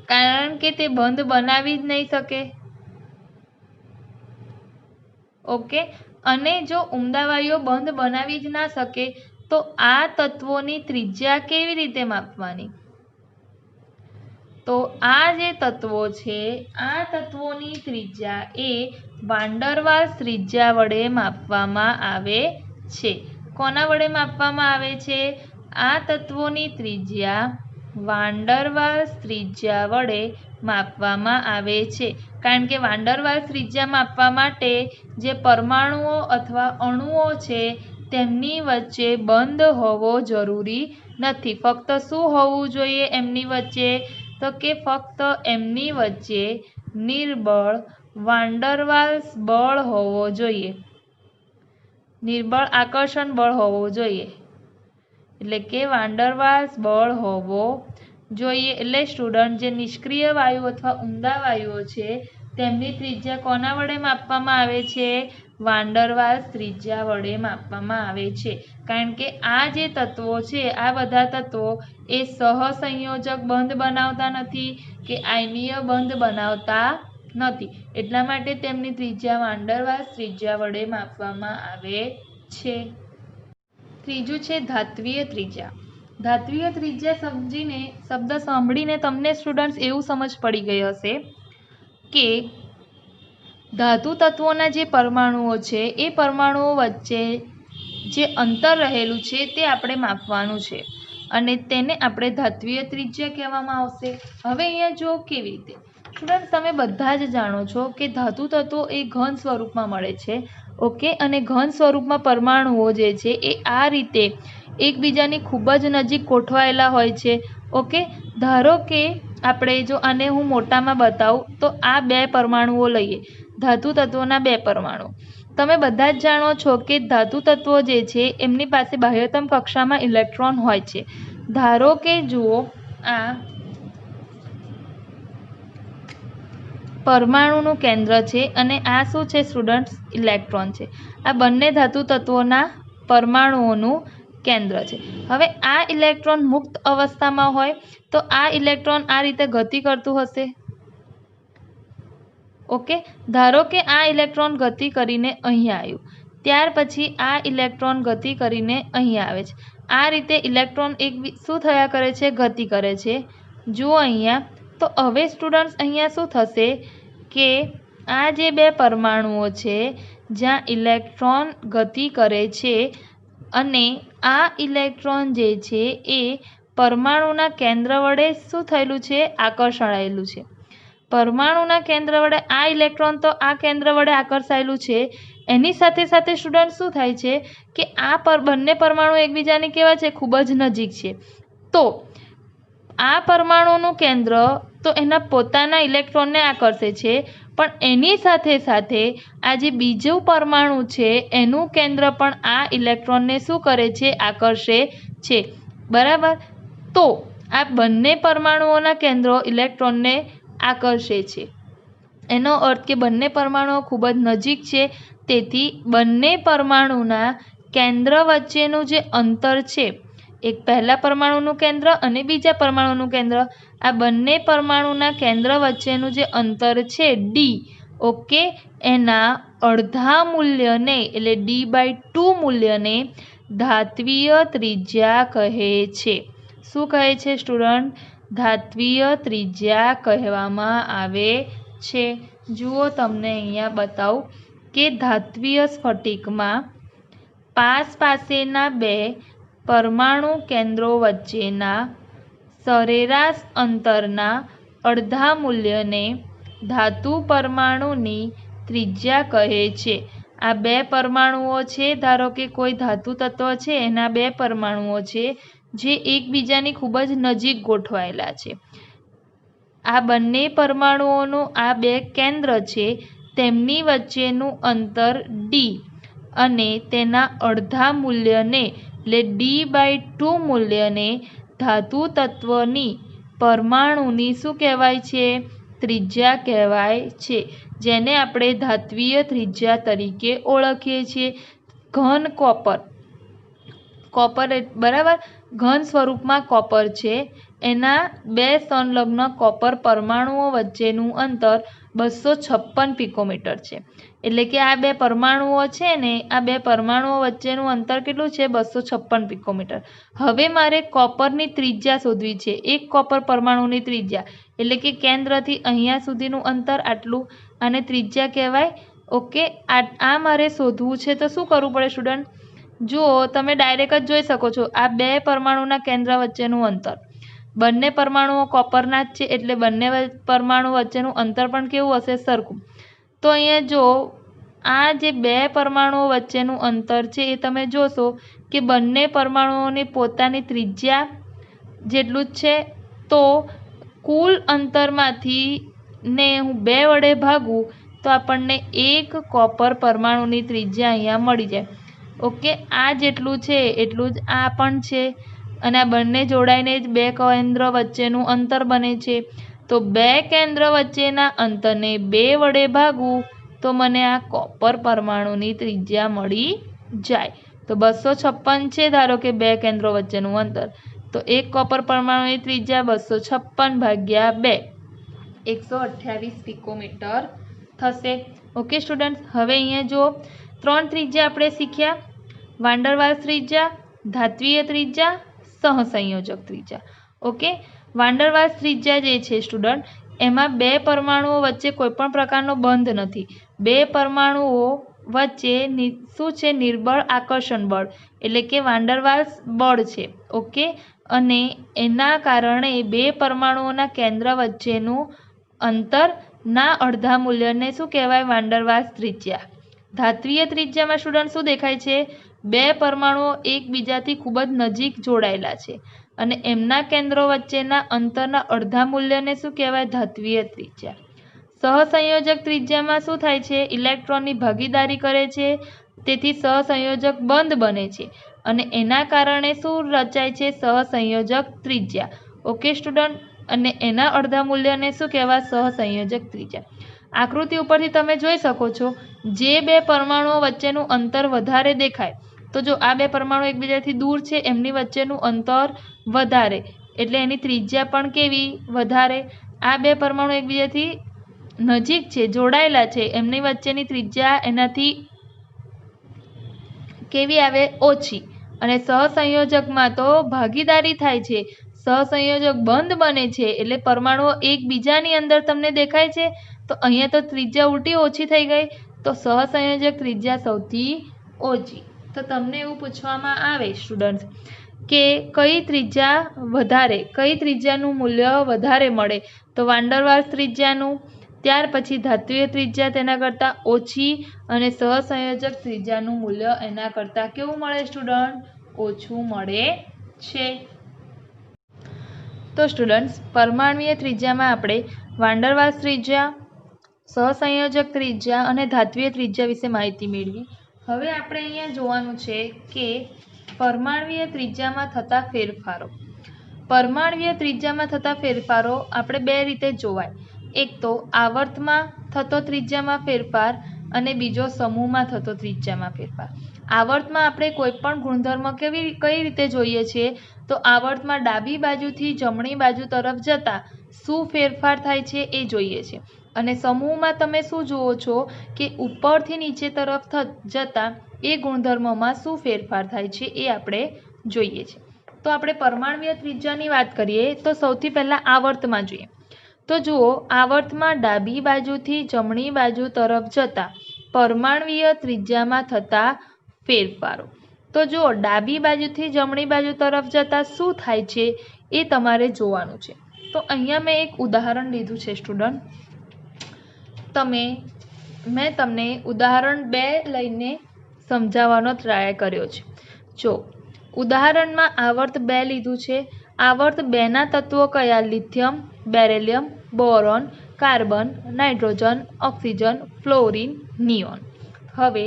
Speaker 1: કારણ કે તે બંધ બનાવી જ નહીં શકે. ઓકે, અને જો ઉમદા વાયુઓ બંધ બનાવી જ ના શકે તો આ તત્વોની ત્રિજ્યા કેવી રીતે માપવાની? તો આ જે તત્વો છે આ તત્વોની ત્રિજ્યા એ વાન ડર વાલ્સ ત્રિજ્યા વડે માપવામાં આવે છે. કોના વડે માપવામાં આવે છે? આ તત્વોની ત્રિજ્યા વાન ડર વાલ્સ ત્રિજ્યા વડે માપવામાં આવે છે, કારણ કે વાન ડર વાલ્સ ત્રિજ્યા માપવા માટે જે પરમાણુઓ અથવા અણુઓ છે તેમની વચ્ચે બંધ હોવો જરૂરી નથી. ફક્ત શું હોવું જોઈએ એમની વચ્ચે? તો કે ફક્ત એમની વચ્ચે નિર્બળ વાન ડર વાલ્સ બળ હોવો જોઈએ, નિર્બળ આકર્ષણ બળ હોવો જોઈએ, એટલે કે વાન ડર વાલ્સ બળ હોવો જોઈએ. એટલે સ્ટુડન્ટ જે નિષ્ક્રિય વાયુ અથવા ઉમદા વાયુઓ છે તેમની ત્રિજ્યા કોના વડે માપવામાં આવે છે? વાન ડર વાલ્સ ત્રિજ્યા વડે માપવામાં આવે છે, કારણ કે આ જે તત્વો છે આ બધા તત્વો એ સહસંયોજક બંધ બનાવતા નથી કે આયનીય બંધ બનાવતા નથી, એટલા માટે તેમની ત્રિજ્યા વાન ડર વાલ્સ ત્રિજ્યા વડે માપવામાં આવે છે. ત્રીજું છે ધાત્વિય ત્રિજ્યા. ધાત્વિય ત્રિજ્યા શબ્દ સાંભળીને તમને સ્ટુડન્ટ્સ એવું સમજ પડી ગઈ હશે કે ધાતુ તત્વોના જે પરમાણુઓ છે એ પરમાણુઓ વચ્ચે જે અંતર રહેલું છે તે આપણે માપવાનું છે અને તેને આપણે ધાત્વિય ત્રિજ્યા કહેવામાં આવશે. હવે અહીંયા જો કેવી રીતે સ્ટુડન્ટ, તમે બધા જ જાણો છો કે ધાતુ તત્વો એ ઘન સ્વરૂપમાં મળે છે. ઓકે, અને ઘન સ્વરૂપમાં પરમાણુઓ જે છે એ આ રીતે એકબીજાની ખૂબ જ નજીક ગોઠવાયેલા હોય છે. ઓકે, ધારો કે આપણે જો આને હું મોટામાં બતાવું તો આ બે પરમાણુઓ લઈએ, ધાતુ તત્વોના બે પરમાણુ. તમે બધા જ જાણો છો કે ધાતુ તત્વો જે છે એમની પાસે બાહ્યતમ કક્ષામાં ઇલેક્ટ્રોન હોય છે. ધારો કે જુઓ, આ પરમાણુનું કેન્દ્ર છે અને આ શું છે સ્ટુડન્ટ્સ? ઇલેક્ટ્રોન છે. આ બંને ધાતુ તત્વોના પરમાણુઓનું કેન્દ્ર છે. હવે આ ઇલેક્ટ્રોન મુક્ત અવસ્થામાં હોય તો આ ઇલેક્ટ્રોન આ રીતે ગતિ કરતું હશે. ઓકે, ધારો કે આ ઇલેક્ટ્રોન ગતિ કરીને અહીંયા આવ્યું, ત્યાર પછી આ ઇલેક્ટ્રોન ગતિ કરીને અહીંયા આવે છે. આ રીતે ઇલેક્ટ્રોન શું થયા કરે છે? ગતિ કરે છે. જુઓ અહીંયા, તો હવે સ્ટુડન્ટ્સ અહીંયા શું થશે કે આ જે બે પરમાણુઓ છે જ્યાં ઇલેક્ટ્રોન ગતિ કરે છે અને આ ઇલેક્ટ્રોન જે છે એ પરમાણુના કેન્દ્ર વડે શું થયેલું છે? આકર્ષાયેલું છે. પરમાણુના કેન્દ્ર વડે આ ઇલેક્ટ્રોન તો આ કેન્દ્ર વડે આકર્ષાયેલું છે, એની સાથે સાથે સ્ટુડન્ટ શું થાય છે કે આ બંને પરમાણુ એકબીજાની કેવા છે? ખૂબ જ નજીક છે. તો આ પરમાણુનું કેન્દ્ર તો એના પોતાના ઇલેક્ટ્રોનને આકર્ષે છે, પણ એની સાથે સાથે આ જે બીજું પરમાણુ છે એનું કેન્દ્ર પણ આ ઇલેક્ટ્રોનને શું કરે છે? આકર્ષે છે. બરાબર? તો આ બંને પરમાણુઓના કેન્દ્રો ઇલેક્ટ્રોનને આકર્ષે છે. એનો અર્થ કે બંને પરમાણુઓ ખૂબ જ નજીક છે, તેથી બંને પરમાણુના કેન્દ્ર વચ્ચેનું જે અંતર છે, એક પહેલા પરમાણુનું કેન્દ્ર અને બીજા પરમાણુનું કેન્દ્ર, આ બંને પરમાણુના કેન્દ્ર વચ્ચેનું જે અંતર છે ડી, ઓકે, એના અડધા મૂલ્યને એટલે D/2 મૂલ્યને ધાત્વિય ત્રિજ્યા કહે છે. શું કહે છે સ્ટુડન્ટ? ધાત્વિય ત્રિજ્યા કહેવામાં આવે છે. જુઓ, તમને અહીંયા બતાવું કે ધાત્વિય સ્ફટિકમાં પાસેના બે પરમાણુ કેન્દ્રો વચ્ચેના સરેરાશ અંતરના અડધા મૂલ્યને ધાતુ પરમાણુની ત્રિજ્યા કહે છે. આ બે પરમાણુઓ છે, ધારો કે કોઈ ધાતુ તત્વ છે એના બે પરમાણુઓ છે જે એકબીજાની ખૂબ જ નજીક ગોઠવાયેલા છે. આ બંને પરમાણુઓનું આ બે કેન્દ્ર છે તેમની વચ્ચેનું અંતર ડી અને તેના અડધા મૂલ્યને એટલે D/2 મૂલ્યને ધાતુ તત્વની પરમાણુની શું કહેવાય છે? ત્રિજ્યા કહેવાય છે. જેને આપણે ધાત્વીય ત્રિજ્યા તરીકે ઓળખીએ છીએ. ઘન કોપર બરાબર, ઘન સ્વરૂપમાં કોપર છે. એના બે સંલગ્ન કોપર પરમાણુઓ વચ્ચેનું અંતર 256 પિકોમીટર છે. એટલે કે આ બે પરમાણુઓ છે ને, આ બે પરમાણુઓ વચ્ચેનું અંતર કેટલું છે? 256 પિકોમીટર. હવે મારે કોપરની ત્રિજ્યા શોધવી છે, એક કોપર પરમાણુની ત્રિજ્યા. એટલે કે કેન્દ્રથી અહીંયા સુધીનું અંતર આટલું, આને ત્રિજ્યા કહેવાય. ઓકે, આ મારે શોધવું છે તો શું કરવું પડે સ્ટુડન્ટ? જુઓ, તમે ડાયરેક્ટ જ જોઈ શકો છો આ બે પરમાણુના કેન્દ્ર વચ્ચેનું અંતર. બંને પરમાણુઓ કોપરના જ છે એટલે બંને પરમાણુ વચ્ચેનું અંતર પણ કેવું હશે? સરખું. તો અહીંયા જો આ જે બે પરમાણુઓ વચ્ચેનું અંતર છે એ તમે જોશો કે બંને પરમાણુઓની પોતાની ત્રિજ્યા જેટલું જ છે. તો કુલ અંતરમાંથી ને હું 2 વડે ભાગું તો આપણને એક કોપર પરમાણુની ત્રિજ્યા અહીંયા મળી જાય. ઓકે, આ જેટલું છે એટલું જ આ પણ છે અને આ બંને જોડાઈને જ બે કેન્દ્ર વચ્ચેનું અંતર બને છે. તો બે કેન્દ્ર વચ્ચેના અંતરને 2 વડે ભાગવું તો મને આ કોપર પરમાણુની ત્રિજ્યા મળી જાય. તો 256 છે ધારો કે બે કેન્દ્રો વચ્ચેનું અંતર, તો એક કોપર પરમાણુની ત્રિજ્યા 256 ભાગ્યા 2, 128 પિકોમીટર થશે. ઓકે સ્ટુડન્ટ, હવે અહીંયા જો 3 ત્રિજ્યા આપણે શીખ્યા: વાન ડર વાલ્સ ત્રિજ્યા, ધાત્વીય ત્રિજ્યા, સહસંયોજક ત્રિજ્યા. ઓકે, વાન ડર વાલ્સ ત્રિજ્યા જે છે સ્ટુડન્ટ, એમાં બે પરમાણુઓ વચ્ચે કોઈ પણ પ્રકારનો બંધ નથી. બે પરમાણુઓ વચ્ચે શું છે? નિર્બળ આકર્ષણ બળ, એટલે કે વાન ડર વાલ્સ બળ છે. ઓકે, અને એના કારણે બે પરમાણુઓના કેન્દ્ર વચ્ચેનું અંતરના અડધા મૂલ્યને શું કહેવાય? વાન ડર વાલ્સ ત્રિજ્યા. ધાત્વીય ત્રિજ્યામાં સ્ટુડન્ટ શું દેખાય છે? બે પરમાણુઓ એકબીજાથી ખૂબ જ નજીક જોડાયેલા છે અને એમના કેન્દ્રો વચ્ચેના અંતરના અડધા મૂલ્યને શું કહેવાય? ધાત્વીય ત્રિજ્યા. સહસંયોજક ત્રિજ્યામાં શું થાય છે? ઇલેક્ટ્રોનની ભાગીદારી કરે છે, તેથી સહસંયોજક બંધ બને છે અને એના કારણે શું રચાય છે? સહસંયોજક ત્રિજ્યા. ઓકે સ્ટુડન્ટ, અને એના અડધા મૂલ્યને શું કહેવાય? સહસંયોજક ત્રિજ્યા. આકૃતિ ઉપરથી તમે જોઈ શકો છો, જે બે પરમાણુઓ વચ્ચેનું અંતર વધારે દેખાય, તો જો આ બે પરમાણુ એકબીજાથી દૂર છે, એમની વચ્ચેનું અંતર વધારે એટલે એની ત્રિજ્યા પણ કેવી? વધારે. આ બે પરમાણુ એકબીજાથી નજીક છે, જોડાયેલા છે, એમની વચ્ચેની ત્રિજ્યા એનાથી કેવી આવે? ઓછી. અને સહસંયોજકમાં તો ભાગીદારી થાય છે, સહસંયોજક બંધ બને છે એટલે પરમાણુઓ એકબીજાની અંદર તમને દેખાય છે. તો અહીંયા તો ત્રિજ્યા ઉલટી ઓછી થઈ ગઈ, તો સહસંયોજક ત્રિજ્યા સૌથી ઓછી. તો તમને એવું પૂછવામાં આવે સ્ટુડન્ટ્સ કે કઈ ત્રિજ્યા વધારે, કઈ ત્રિજ્યાનું મૂલ્ય વધારે મળે? તો વાન ડર વાલ્સ ત્રિજ્યાનું, ત્યાર પછી ધાત્વીય ત્રિજ્યા તેના કરતાં ઓછી અને સહસંયોજક ત્રિજ્યાનું મૂલ્ય એના કરતાં કેવું મળે સ્ટુડન્ટ? ઓછું મળે છે. તો સ્ટુડન્ટ્સ, પરમાણ્વીય ત્રિજ્યામાં આપણે વાન ડર વાલ્સ ત્રિજ્યા, સહસંયોજક ત્રિજ્યા અને ધાત્વીય ત્રિજ્યા વિશે માહિતી મેળવી. હવે આપણે અહીંયા જોવાનું છે કે પરમાણ્વીય ત્રિજ્યામાં થતા ફેરફારો. પરમાણ્વીય ત્રિજ્યામાં થતા ફેરફારો આપણે બે રીતે જોવાય. એક તો આવર્તમાં થતો ત્રિજ્યામાં ફેરફાર અને બીજો સમૂહમાં થતો ત્રિજ્યામાં ફેરફાર. આવર્તમાં આપણે કોઈ પણ ગુણધર્મ કઈ રીતે જોઈએ છીએ? તો આવર્તમાં ડાબી બાજુથી જમણી બાજુ તરફ જતા શું ફેરફાર થાય છે એ જોઈએ છે. અને સમૂહમાં તમે શું જુઓ છો કે ઉપરથી નીચે તરફ જતા એ ગુણધર્મમાં શું ફેરફાર થાય છે એ આપણે જોઈએ છે. તો આપણે પરમાણ્વીય ત્રિજ્યાની વાત કરીએ તો સૌથી પહેલાં આવર્તમાં જોઈએ. તો જુઓ, આવર્તમાં ડાબી બાજુથી જમણી બાજુ તરફ જતા પરમાણ્વીય ત્રિજ્યામાં થતા ફેરફારો. તો જુઓ, ડાબી બાજુથી જમણી બાજુ તરફ જતા શું થાય છે એ તમારે જોવાનું છે. તો અહીંયા મેં એક ઉદાહરણ લીધું છે સ્ટુડન્ટ. મેં તમને ઉદાહરણ 2 લઈને સમજાવવાનો ટ્રાય કર્યો છે. જો ઉદાહરણમાં આવર્ત 2 લીધું છે. આવર્ત 2ના તત્વો કયા? Lithium, beryllium, boron, carbon, nitrogen, oxygen, fluorine, neon. હવે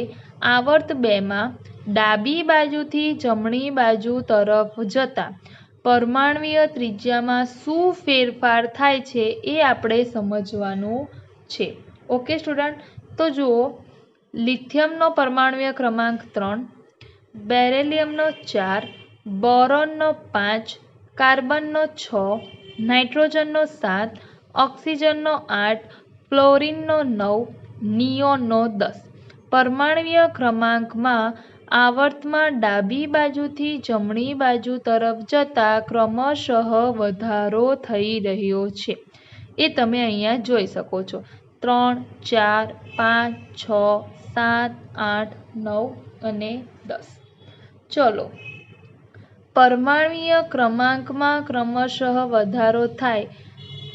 Speaker 1: આવર્ત 2માં ડાબી બાજુથી જમણી બાજુ તરફ જતા પરમાણ્વીય ત્રિજ્યામાં શું ફેરફાર થાય છે એ આપણે સમજવાનું છે. ઓકે સ્ટુડન્ટ, તો જુઓ લિથિયમનો પરમાણુય ક્રમાંક 3, બેરેલિયમનો 4, બોરોનનો 5, કાર્બનનો 6, નાઇટ્રોજનનો 7, ઓક્સિજનનો 8, ફ્લોરિનનો 9, નિયોનનો 10. પરમાણુય ક્રમાંકમાં આવર્તમાં ડાબી બાજુથી જમણી બાજુ તરફ જતા ક્રમશઃ વધારો થઈ રહ્યો છે. એ તમે અહીંયા જોઈ શકો છો. 3, 4, 5, 6, 7, 8, 9 અને 10. ચલો, પરમાણુય ક્રમાંકમાં ક્રમશઃ વધારો થાય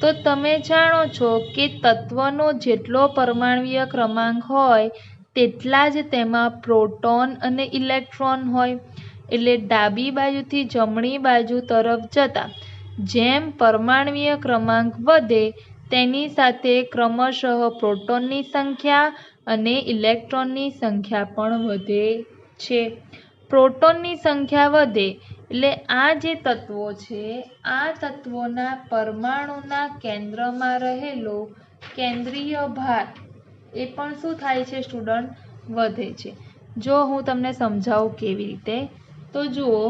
Speaker 1: તો તમે જાણો છો કે તત્વનો જેટલો પરમાણુય ક્રમાંક હોય તેટલા જ તેમાં પ્રોટોન અને ઇલેક્ટ્રોન હોય. એટલે ડાબી બાજુથી જમણી બાજુ તરફ જતા જેમ પરમાણુય ક્રમાંક વધે તેની સાથે ક્રમશઃ પ્રોટોનની સંખ્યા અને ઇલેક્ટ્રોનની સંખ્યા પણ વધે છે. પ્રોટોનની સંખ્યા વધે એટલે આ જે તત્વો છે આ તત્વોના પરમાણુના કેન્દ્રમાં રહેલો કેન્દ્રીય ભાર એ પણ શું થાય છે સ્ટુડન્ટ? વધે છે. જો હું તમને સમજાવું કેવી રીતે, તો જુઓ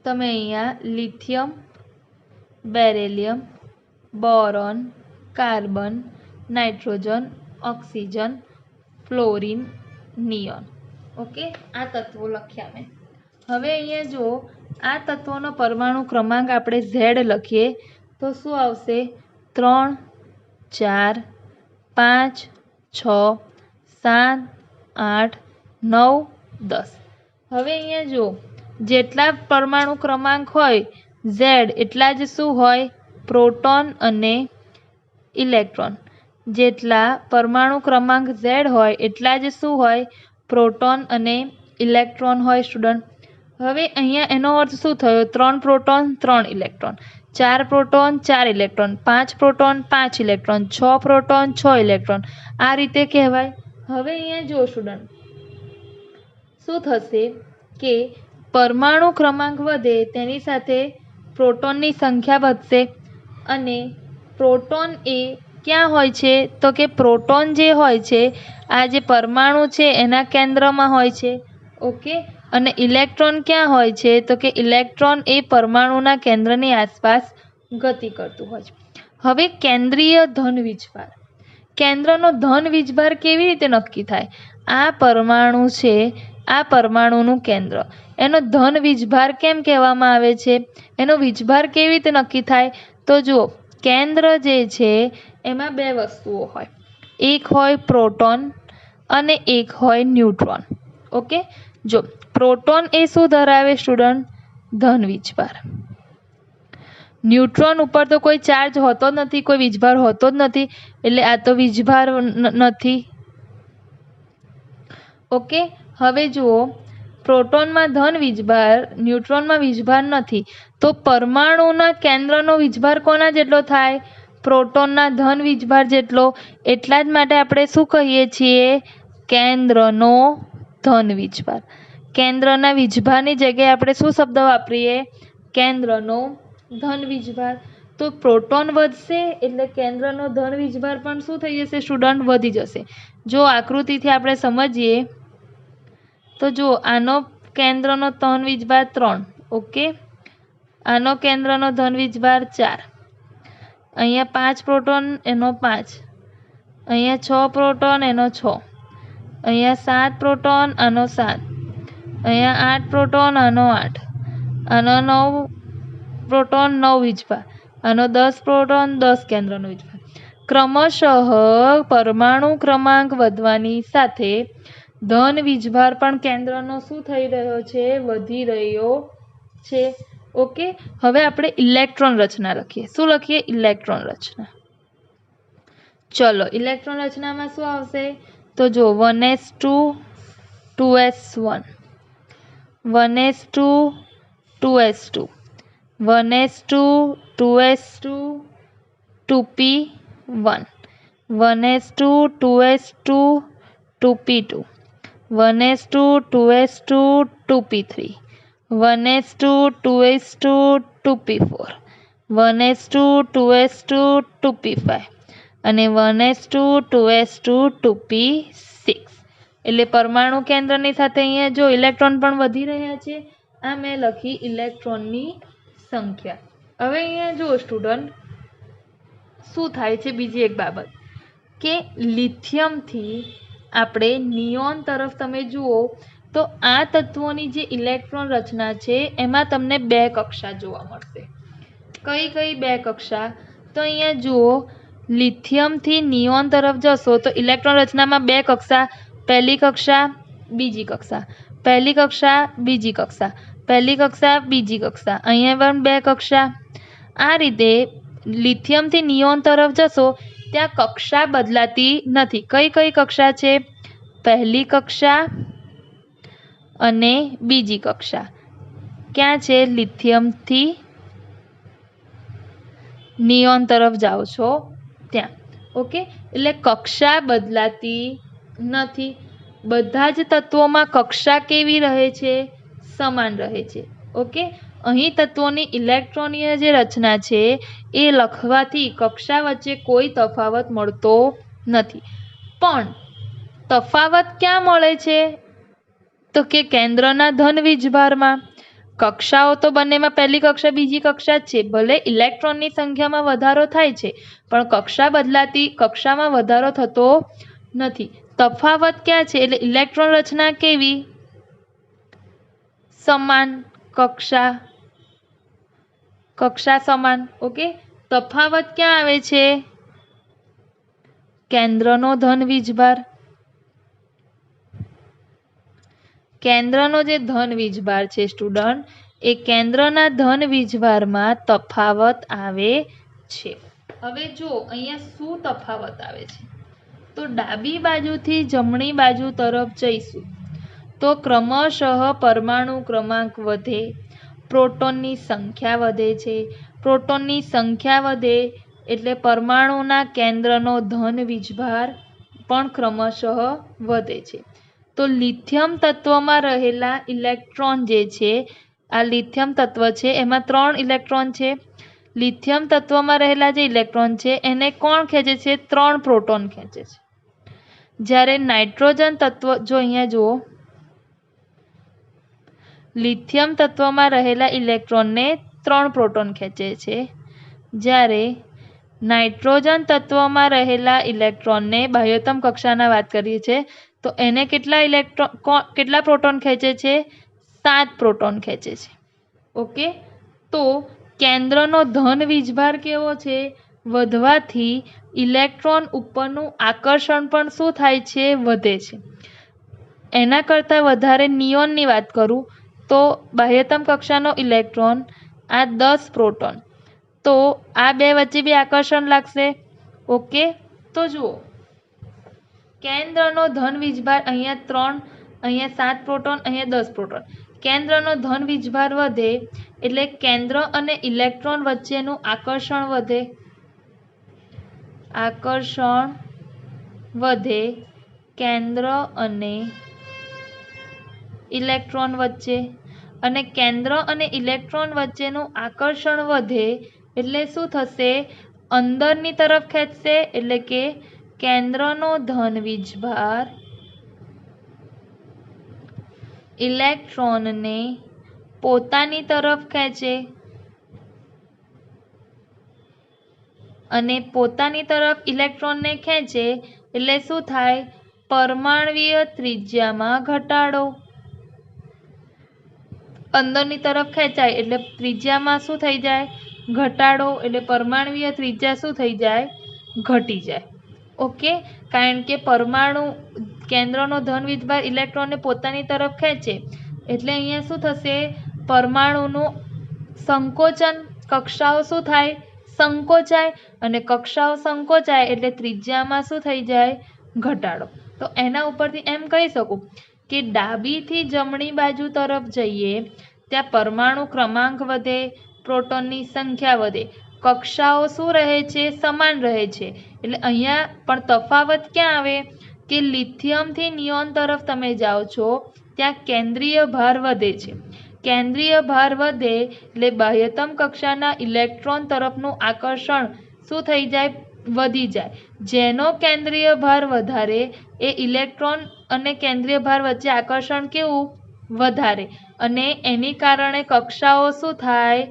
Speaker 1: તમે અહીંયા lithium, beryllium, boron, carbon, nitrogen, oxygen, fluorine, neon, okay, આ તત્વો લખ્યા મેં. હવે અહીંયા જુઓ આ તત્વોનો પરમાણુ ક્રમાંક આપણે Z લખીએ તો શું આવશે? 3, 4, 5, 6, 7, 8, 9, 10. હવે અહીંયા જુઓ જેટલા પરમાણુ ક્રમાંક હોય Z એટલા જ શું હોય? પ્રોટોન અને ઇલેક્ટ્રોન. જેટલા પરમાણુ ક્રમાંક Z હોય એટલા જ શું હોય? પ્રોટોન અને ઇલેક્ટ્રોન હોય સ્ટુડન્ટ. હવે અહીંયા એનો અર્થ શું થયો? 3 proton 3 electron, 4 proton 4 electron, 5 proton 5 electron, 6 proton 6 electron, આ રીતે કહેવાય. હવે અહીંયા જો સ્ટુડન્ટ શું થશે કે પરમાણુ ક્રમાંક વધે તેની સાથે પ્રોટોનની સંખ્યા વધશે અને પ્રોટોન એ ક્યાં હોય છે? તો કે પ્રોટોન જે હોય છે આ જે પરમાણુ છે એના કેન્દ્રમાં હોય છે. ઓકે, અને ઇલેક્ટ્રોન ક્યાં હોય છે? તો કે ઇલેક્ટ્રોન એ પરમાણુના કેન્દ્રની આસપાસ ગતિ કરતું હોય છે. હવે કેન્દ્રીય ધન વીજભાર. કેન્દ્રનો ધન વીજભાર કેવી રીતે નક્કી થાય? આ પરમાણુ છે, આ પરમાણુનું કેન્દ્ર, એનો ધન વીજભાર કેમ કહેવામાં આવે છે? એનો વીજભાર કેવી રીતે નક્કી થાય? તો જુઓ કેન્દ્ર જે છે એમાં બે વસ્તુઓ હોય, એક હોય પ્રોટોન અને એક હોય ન્યુટ્રોન. ઓકે, જો પ્રોટોન એ શું ધરાવે સ્ટુડન્ટ? ધન વીજભાર. ન્યુટ્રોન ઉપર તો કોઈ ચાર્જ હોતો જ નથી, કોઈ વીજભાર હોતો જ નથી, એટલે આ તો વીજભાર નથી. ઓકે, હવે જુઓ પ્રોટોનમાં ધન વીજભાર, ન્યુટ્રોનમાં વીજભાર નથી, તો પરમાણુના કેન્દ્રનો વીજભાર કોના જેટલો થાય? પ્રોટોનના ધન વીજભાર જેટલો. એટલા જ માટે આપણે શું કહીએ છીએ? કેન્દ્રનો ધન વીજભાર. કેન્દ્રના વીજભારની જગ્યાએ આપણે શું શબ્દ વાપરીએ? કેન્દ્રનો ધન વીજભાર. તો પ્રોટોન વધશે એટલે કેન્દ્રનો ધન વીજભાર પણ શું થઈ જશે સ્ટુડન્ટ? વધી જશે. જો આકૃતિથી આપણે સમજીએ તો જો આનો કેન્દ્રનો ધન વીજભાર 3, ઓકે, આનો કેન્દ્રનો ધન વીજભાર 4, અહીંયા 5 પ્રોટોન એનો 5, અહીંયા 6 પ્રોટોન એનો 6, અહીંયા 7 પ્રોટોન આનો 7, અહીંયા 8 પ્રોટોન આનો 8, આનો 9 પ્રોટોન 9 વીજભાર, આનો 10 પ્રોટોન 10 કેન્દ્રનો વીજભાર. ક્રમશઃ પરમાણુ ક્રમાંક વધવાની સાથે ધન વીજભાર પણ કેન્દ્રનો શું થઈ રહ્યો છે? વધી રહ્યો છે. ઓકે, હવે આપણે ઇલેક્ટ્રોન રચના લખીએ. શું લખીએ? ઇલેક્ટ્રોન રચના. ચલો, ઇલેક્ટ્રોન રચનામાં શું આવશે? તો જો 1s2 2s1, 1s2 2s2, 1s2 2s2 2p1, 1s2 2s2 2p2, 1s2 2s2 2p3, 1s2 2s2 2p4, 1s2 2s2 2p5 અને 1s2 2s2 2p6 એટલે પરમાણુ કેન્દ્રની સાથે અહીંયા જો ઇલેક્ટ્રોન પણ વધી રહ્યા છે. આ મેં લખી ઇલેક્ટ્રોનની સંખ્યા. હવે અહીંયા જો સ્ટુડન્ટ શું થાય છે, બીજી એક બાબત કે લિથિયમથી આપણે નિયોન તરફ તમે જુઓ તો આ તત્વોની જે ઇલેક્ટ્રોન રચના છે એમાં તમને બે કક્ષા જોવા મળશે. કઈ કઈ બે કક્ષા? તો અહીંયા જુઓ, લિથિયમથી નિયોન તરફ જશો તો ઇલેક્ટ્રોન રચનામાં બે કક્ષા, પહેલી કક્ષા બીજી કક્ષા, પહેલી કક્ષા બીજી કક્ષા, પહેલી કક્ષા બીજી કક્ષા, અહીંયા પણ બે કક્ષા. આ રીતે લિથિયમથી નિયોન તરફ જશો ત્યાં કક્ષા બદલાતી નથી. કઈ કઈ કક્ષા છે? પહેલી કક્ષા અને બીજી કક્ષા. ક્યાં છે? લિથિયમથી નિયોન તરફ જાઓ છો ત્યાં. ઓકે, એટલે કક્ષા બદલાતી નથી. બધા જ તત્વોમાં કક્ષા કેવી રહે છે? સમાન રહે છે. ઓકે, અહીં તત્વોની ઇલેક્ટ્રોનીય જે રચના છે એ લખવાથી કક્ષા વચ્ચે કોઈ તફાવત મળતો નથી. પણ તફાવત ક્યાં મળે છે? તો કે કેન્દ્રના ધન વીજભારમાં. કક્ષાઓ તો બંનેમાં પહેલી કક્ષા બીજી કક્ષા જ છે. ભલે ઇલેક્ટ્રોનની સંખ્યામાં વધારો થાય છે પણ કક્ષા બદલાતી, કક્ષામાં વધારો થતો નથી. તફાવત ક્યાં છે? એટલે ઇલેક્ટ્રોન રચના કેવી? સમાન. કક્ષા સમાન. ઓકે, તફાવત ક્યાં આવે છે? કેન્દ્રનો ધન વીજભાર. કેન્દ્રનો જે ધન વીજભાર છે સ્ટુડન્ટ, એ કેન્દ્રના ધન વીજભારમાં તફાવત આવે છે. હવે જો અહીંયા શું તફાવત આવે છે? તો ડાબી બાજુથી જમણી બાજુ તરફ જઈશું તો ક્રમશઃ પરમાણુ ક્રમાંક વધે, પ્રોટોનની સંખ્યા વધે છે. પ્રોટોનની સંખ્યા વધે એટલે પરમાણુના કેન્દ્રનો ધન વીજભાર પણ ક્રમશઃ વધે છે. તો લિથિયમ તત્વમાં રહેલા ઇલેક્ટ્રોન જે છે, આ લિથિયમ તત્વ છે એમાં 3 ઇલેક્ટ્રોન છે. લિથિયમ તત્વમાં રહેલા જે ઇલેક્ટ્રોન છે એને કોણ ખેંચે છે? 3 પ્રોટોન ખેંચે છે. જ્યારે નાઇટ્રોજન તત્વ, જો અહીંયા જુઓ, લિથિયમ તત્વમાં રહેલા ઇલેક્ટ્રોનને 3 પ્રોટોન ખેંચે છે. જ્યારે નાઇટ્રોજન તત્વમાં રહેલા ઇલેક્ટ્રોનને, બાહ્યતમ કક્ષાના વાત કરીએ છીએ, તો એને કેટલા પ્રોટોન ખેંચે છે? 7 પ્રોટોન ખેંચે છે. ઓકે, તો કેન્દ્રનો ધન વીજભાર કેવો છે? વધવાથી ઇલેક્ટ્રોન ઉપરનું આકર્ષણ પણ શું થાય છે? વધે છે. એના કરતાં વધારે નિયોનની વાત કરું તો બાહ્યતમ કક્ષાનો ઇલેક્ટ્રોન આ 10 પ્રોટોન, તો આ બે વચ્ચે બી આકર્ષણ લાગશે. ઓકે, તો જુઓ, કેન્દ્રનો ધન વીજભાર અહીંયા 3, અહીંયા 7 પ્રોટોન, અહીંયા 10 પ્રોટોન. કેન્દ્રનો ધન વીજભાર વધે એટલે કેન્દ્ર અને ઇલેક્ટ્રોન વચ્ચેનું આકર્ષણ વધે. આકર્ષણ વધે કેન્દ્ર અને ઇલેક્ટ્રોન વચ્ચે. અને કેન્દ્ર અને ઇલેક્ટ્રોન વચ્ચેનું આકર્ષણ વધે એટલે શું થશે? અંદરની તરફ ખેંચશે. એટલે કે કેન્દ્રનો ધન વીજભાર ઇલેક્ટ્રોનને પોતાની તરફ ખેંચે અને પોતાની તરફ ઇલેક્ટ્રોનને ખેંચે એટલે શું થાય? પરમાણ્વીય ત્રિજ્યામાં ઘટાડો. અંદરની તરફ ખેંચાય એટલે ત્રિજ્યામાં શું થઈ જાય? ઘટાડો. એટલે પરમાણ્વીય ત્રિજ્યા શું થઈ જાય? ઘટી જાય. ઓકે, કારણ કે પરમાણુ કેન્દ્રનો ધન વીજભાર ઇલેક્ટ્રોનને પોતાની તરફ ખેંચે એટલે અહીંયા શું થશે? પરમાણુનું સંકોચન. કક્ષાઓ શું થાય? સંકોચાય. અને કક્ષાઓ સંકોચાય એટલે ત્રિજ્યામાં શું થઈ જાય? ઘટાડો. તો એના ઉપરથી એમ કહી શકું કે ડાબીથી જમણી બાજુ તરફ જઈએ ત્યાં પરમાણુ ક્રમાંક વધે, પ્રોટોનની સંખ્યા વધે, કક્ષાઓ શું રહે છે? સમાન રહે છે. એટલે અહીંયા પણ તફાવત ક્યાં આવે? કે લિથિયમથી નિયોન તરફ તમે જાઓ છો ત્યાં કેન્દ્રીય ભાર વધે છે. કેન્દ્રીય ભાર વધે એટલે બાહ્યતમ કક્ષાના ઇલેક્ટ્રોન તરફનું આકર્ષણ શું થઈ જાય? વધી જાય. જેનો કેન્દ્રીય ભાર વધારે એ ઇલેક્ટ્રોન અને કેન્દ્રીય ભાર વચ્ચે આકર્ષણ કેવું વધારે, અને એની કારણે કક્ષાઓ શું થાય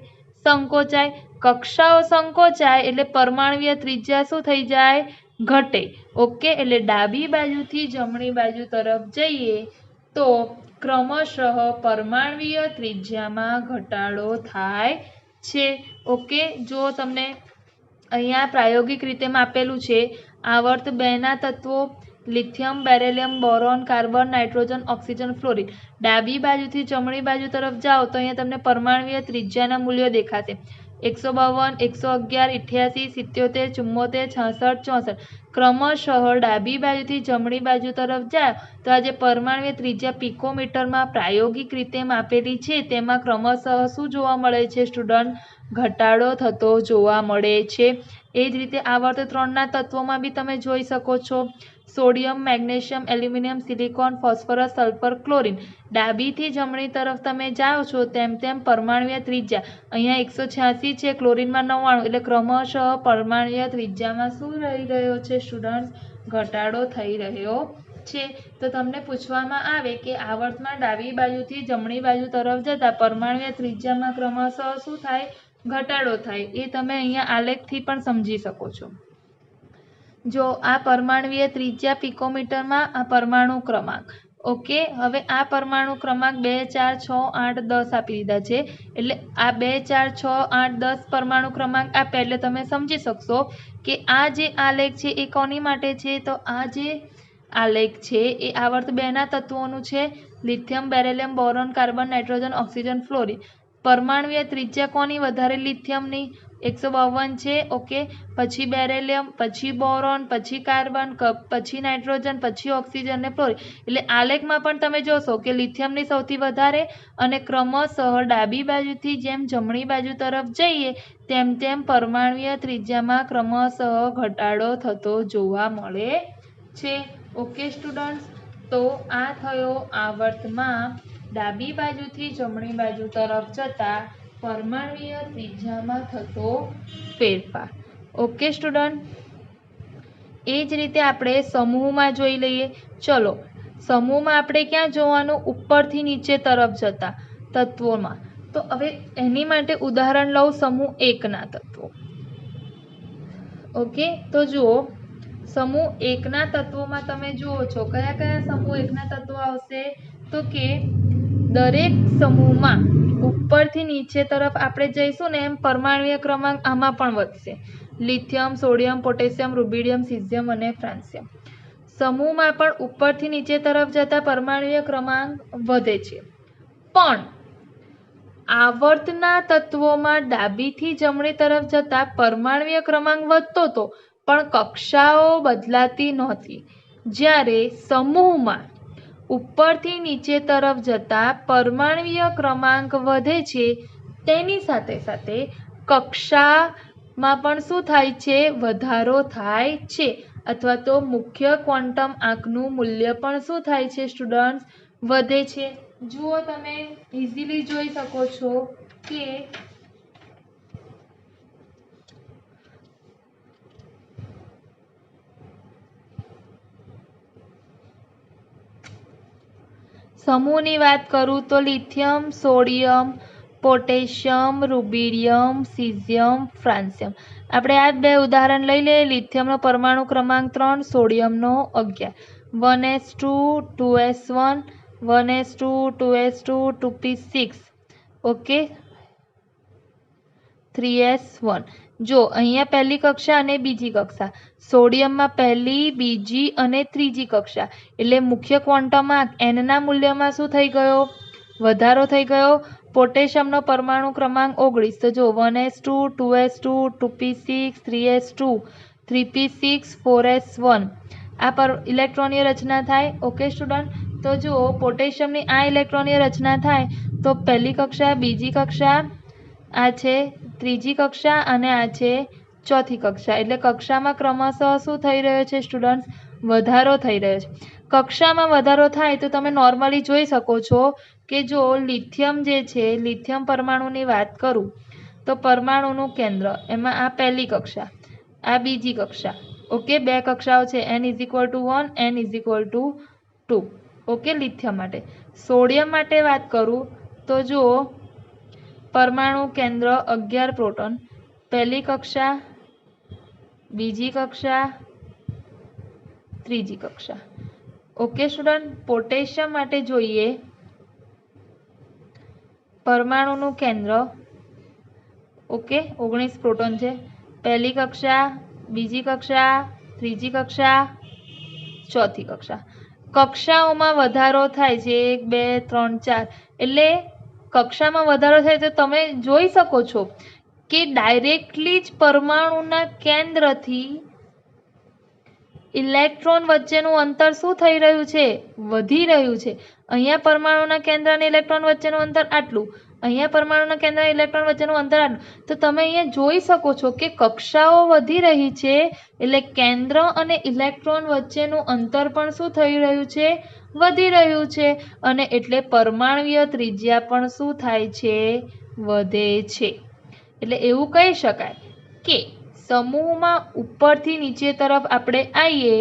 Speaker 1: સંકોચાય. કક્ષાઓ સંકોચાય એટલે પરમાણુય ત્રિજ્યા શું થઈ જાય ઘટે. ઓકે, એટલે ડાબી બાજુથી જમણી બાજુ તરફ જઈએ તો ક્રમશઃ પરમાણુય ત્રિજ્યામાં ઘટાડો થાય છે. ઓકે, જો તમને અહીંયા પ્રાયોગિક રીતે આપેલું છે આવર્ત 2 ના તત્વો lithium, beryllium, boron, carbon, nitrogen, oxygen, fluorine. ડાબી બાજુથી જમણી બાજુ તરફ જાઓ તો અહીંયા તમને પરમાણુય ત્રિજ્યાના મૂલ્યો દેખાશે. 152, 111, 88, 77, 74, 66. ક્રમશઃ ડાબી બાજુથી જમણી બાજુ તરફ જાય તો આ જે પરમાણુય ત્રિજ્યા પિકોમીટરમાં પ્રાયોગિક રીતે માપેલી છે તેમાં ક્રમશઃ શું જોવા મળે છે સ્ટુડન્ટ? ઘટાડો થતો જોવા મળે છે. એ જ રીતે આવર્ત 3 ના તત્વોમાં બી તમે જોઈ શકો છો. Sodium, magnesium, aluminium, silicon, phosphorus, sulphur, chlorine. ડાબીથી જમણી તરફ તમે જાઓ છો તેમ તેમ પરમાણુય ત્રિજ્યા અહીંયા 186 છે, ક્લોરિનમાં 99, એટલે ક્રમશઃ પરમાણુય ત્રિજ્યામાં શું રહી રહ્યો છે સ્ટુડન્ટ? ઘટાડો થઈ રહ્યો છે. તો તમને પૂછવામાં આવે કે આવર્તમાં ડાબી બાજુથી જમણી બાજુ તરફ જતા પરમાણુય ત્રિજ્યામાં ક્રમશઃ શું થાય? ઘટાડો થાય. એ તમે અહીંયા આલેખથી પણ સમજી શકો છો. જો આ પરમાણુય ત્રિજ્યા પિકોમીટરમાં આ પરમાણુ ક્રમાંક. ઓકે, હવે આ પરમાણુ ક્રમાંક 2, 4, 6, 8, 10 આપી દીધા છે. એટલે આ 2, 4, 6, 8, 10 પરમાણુ ક્રમાંક આપે એટલે તમે સમજી શકશો કે આ જે આલેખ છે એ કોની માટે છે? તો આ જે આલેખ છે એ આવર્ત 2 ના તત્વોનું છે. Lithium, beryllium, boron, carbon, nitrogen, oxygen, fluorine. પરમાણુય ત્રિજ્યા કોની વધારે? લિથિયમની 152 છે. ઓકે, પછી બેરિલિયમ, પછી બોરોન, પછી કાર્બન, પછી નાઇટ્રોજન, પછી ઓક્સિજન અને ફ્લોરિન. એટલે આલેખમાં પણ તમે જોશો કે લિથિયમની સૌથી વધારે, અને ક્રમશઃ ડાબી બાજુથી જેમ જમણી બાજુ તરફ જઈએ તેમ તેમ પરમાણુય ત્રિજ્યામાં ક્રમશઃ ઘટાડો થતો જોવા મળે છે. ઓકે સ્ટુડન્ટ્સ, તો આ થયો આવર્તમાં ડાબી બાજુથી જમણી બાજુ તરફ જતા પરમાણુય ત્રિજ્યામાં થતો ફેરફાર. ઓકે સ્ટુડન્ટ, એ જ રીતે આપણે સમૂહમાં જોઈ લઈએ. ચલો, સમૂહમાં આપણે ક્યાં જોવાનું? ઉપરથી નીચે તરફ જતા તત્વોમાં. તો હવે એની માટે ઉદાહરણ લઉં સમૂહ 1 ના તત્વો. ઓકે, તો જુઓ સમૂહ 1 ના તત્વોમાં તમે જુઓ છો કયા કયા સમૂહ 1 ના તત્વો આવશે? તો કે દરેક સમૂહમાં ઉપરથી નીચે તરફ આપણે જઈશું ને એમ પરમાણુય ક્રમાંક આમાં પણ વધશે. Lithium, sodium, potassium, rubidium, caesium અને ફ્રાન્સિયમ. સમૂહમાં પણ ઉપરથી નીચે તરફ જતા પરમાણુય ક્રમાંક વધે છે. પણ આવર્તના તત્વોમાં ડાબીથી જમણી તરફ જતા પરમાણુય ક્રમાંક વધતો હતો પણ કક્ષાઓ બદલાતી નહોતી. જ્યારે સમૂહમાં ઉપરથી નીચે તરફ જતા પરમાણુય ક્રમાંક વધે છે તેની સાથે સાથે કક્ષામાં પણ શું થાય છે? વધારો થાય છે. અથવા તો મુખ્ય ક્વોન્ટમ આંકનું મૂલ્ય પણ શું થાય છે સ્ટુડન્ટ્સ? વધે છે. જુઓ, તમે ઇઝીલી જોઈ શકો છો કે સમૂહની વાત કરું તો lithium, sodium, potassium, rubidium, caesium, francium. આપણે આ બે ઉદાહરણ લઈ લઈએ. લિથિયમનો પરમાણુ ક્રમાંક 3, સોડિયમનો 11. 1s2, 2s1, 1s2, 2s2, 2p6. Okay, 3s1. જો અહીંયા પહેલી કક્ષા અને બીજી કક્ષા. સોડિયમમાં પહેલી, બીજી અને ત્રીજી કક્ષા. એટલે મુખ્ય ક્વોન્ટમ આંક n ના મૂલ્યમાં શું થઈ ગયો? વધારો થઈ ગયો. પોટેશિયમનો પરમાણુ ક્રમાંક 19. તો જો 1s2, 2s2, 2p6, 3s2, 3p6, 4s1. આ પર ઇલેક્ટ્રોનીય રચના થાય. ઓકે સ્ટુડન્ટ, તો જુઓ પોટેશિયમની આ ઇલેક્ટ્રોનીય રચના થાય તો પહેલી કક્ષા, બીજી કક્ષા, આ છે ત્રીજી કક્ષા અને આ છે ચોથી કક્ષા. એટલે કક્ષામાં ક્રમશઃ શું થઈ રહ્યો છે સ્ટુડન્ટ? વધારો થઈ રહ્યો છે. કક્ષામાં વધારો થાય તો તમે નોર્મલી જોઈ શકો છો કે જો લિથિયમ જે છે, લિથિયમ પરમાણુની વાત કરું તો પરમાણુનું કેન્દ્ર એમાં આ પહેલી કક્ષા, આ બીજી કક્ષા. ઓકે, 2 કક્ષાઓ છે, n=1, n=2. ઓકે, લિથિયમ માટે. સોડિયમ માટે વાત કરું તો જુઓ, પરમાણુ કેન્દ્ર 11 પ્રોટોન, પહેલી કક્ષા, બીજી કક્ષા, ત્રીજી કક્ષા. ઓકે સ્ટુડન્ટ, પોટેશિયમ માટે જોઈએ, પરમાણુનું કેન્દ્ર ઓકે 19 પ્રોટોન છે, પહેલી કક્ષા, બીજી કક્ષા, ત્રીજી કક્ષા, ચોથી કક્ષા. કક્ષાઓમાં વધારો થાય છે 1 2 3 4, એટલે કક્ષામાં વધારો થાય તો તમે જોઈ શકો છો કે ડાયરેક્ટલી જ પરમાણુના કેન્દ્રથી ઇલેક્ટ્રોન વચ્ચેનું અંતર શું થઈ રહ્યું છે? વધી રહ્યું છે. અહીંયા પરમાણુના કેન્દ્ર અને ઇલેક્ટ્રોન વચ્ચેનું અંતર આટલું, અહીંયા પરમાણુના કેન્દ્ર અને ઇલેક્ટ્રોન વચ્ચેનું અંતર આટલું. તો તમે અહીંયા જોઈ શકો છો કે કક્ષાઓ વધી રહી છે, એટલે કેન્દ્ર અને ઇલેક્ટ્રોન વચ્ચેનું અંતર પણ શું થઈ રહ્યું છે? વધી રહ્યું છે. અને એટલે પરમાણુય ત્રિજ્યા પણ શું થાય છે? વધે છે. એટલે એવું કહી શકાય કે સમૂહમાં ઉપરથી નીચે તરફ આપણે આવીએ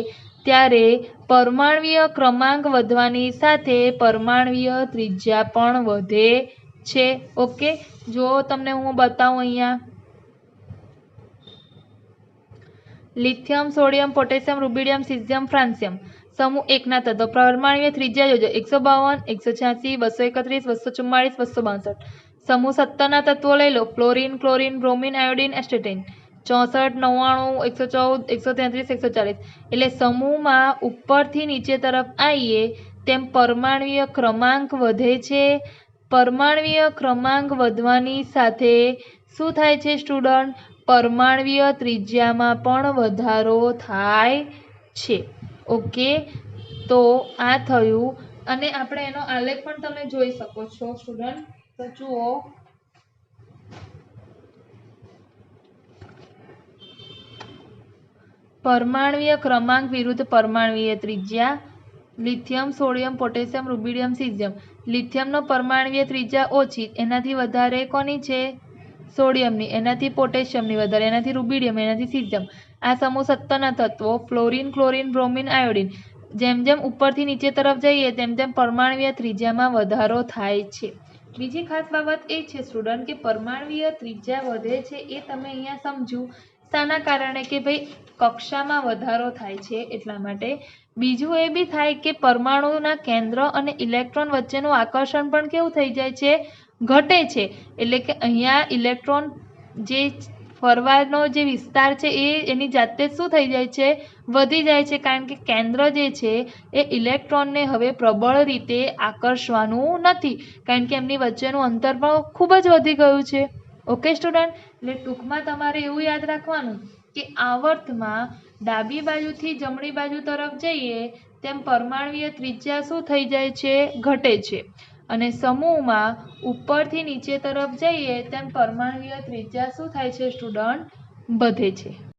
Speaker 1: ત્યારે પરમાણુય ક્રમાંક વધવાની સાથે પરમાણુય ત્રિજ્યા પણ વધે છે. ઓકે, જો તમને હું બતાવું અહીંયા, lithium, sodium, potassium, rubidium, caesium, francium. સમૂહ 1 ના તત્વો. પરમાણુય ત્રિજ્યા જોજો, 152, 186, 231, 244, 262. સમૂહ 17 ના તત્વો લઈ લો, ફ્લોરિન, ક્લોરિન, બ્રોમિન, આયોડિન, એસ્ટેટિન. 64, 99, 114, 133, 140. એટલે સમૂહમાં ઉપરથી નીચે તરફ આવીએ તેમ પરમાણુય ક્રમાંક વધે છે. પરમાણુય ક્રમાંક વધવાની સાથે શું થાય છે સ્ટુડન્ટ? પરમાણુય ત્રિજ્યામાં પણ વધારો થાય છે. ઓકે, તો આ થયું. અને આપણે એનો આલેખ પણ તમે જોઈ શકો છો સ્ટુડન્ટ. તો જુઓ, પરમાણુય ક્રમાંક વિરુદ્ધ પરમાણુય ત્રિજ્યા. Lithium, sodium, potassium, rubidium, caesium. લિથિયમનો પરમાણુય ત્રિજ્યા ઓછી, એનાથી વધારે કોની છે? સોડિયમની, એનાથી પોટેશિયમની વધારે, એનાથી રૂબિડિયમ, એનાથી સીઝિયમ. આ સમૂહ 17 ના તત્વો ફ્લોરિન, ક્લોરિન, બ્રોમિન, આયોડિન. જેમ જેમ ઉપરથી નીચે તરફ જઈએ તેમ તેમ પરમાણુય ત્રિજ્યામાં વધારો થાય છે. બીજી ખાસ બાબત એ છે સ્ટુડન્ટ કે પરમાણુય ત્રિજ્યા વધે છે એ તમે અહીંયા સમજ્યું. શાના કારણે? કે ભાઈ કક્ષામાં વધારો થાય છે એટલા માટે. બીજું એ બી થાય કે પરમાણુના કેન્દ્ર અને ઇલેક્ટ્રોન વચ્ચેનું આકર્ષણ પણ કેવું થઈ જાય છે? ઘટે છે. એટલે કે અહીંયા ઇલેક્ટ્રોન જે ફરવાનો જે વિસ્તાર છે એ એની જાતે શું થઈ જાય છે? વધી જાય છે. કારણ કે કેન્દ્ર જે છે એ ઇલેક્ટ્રોનને હવે પ્રબળ રીતે આકર્ષવાનું નથી, કારણ કે એમની વચ્ચેનું અંતર પણ ખૂબ જ વધી ગયું છે. ઓકે સ્ટુડન્ટ, એટલે ટૂંકમાં તમારે એવું યાદ રાખવાનું કે આવર્તમાં ડાબી બાજુથી જમણી બાજુ તરફ જઈએ તેમ પરમાણુય ત્રિજ્યા શું થઈ જાય છે? ઘટે છે. અને સમૂહમાં ઉપરથી નીચે તરફ જઈએ તેમ પરમાણુય ત્રિજ્યા શું થાય છે સ્ટુડન્ટ? વધે છે.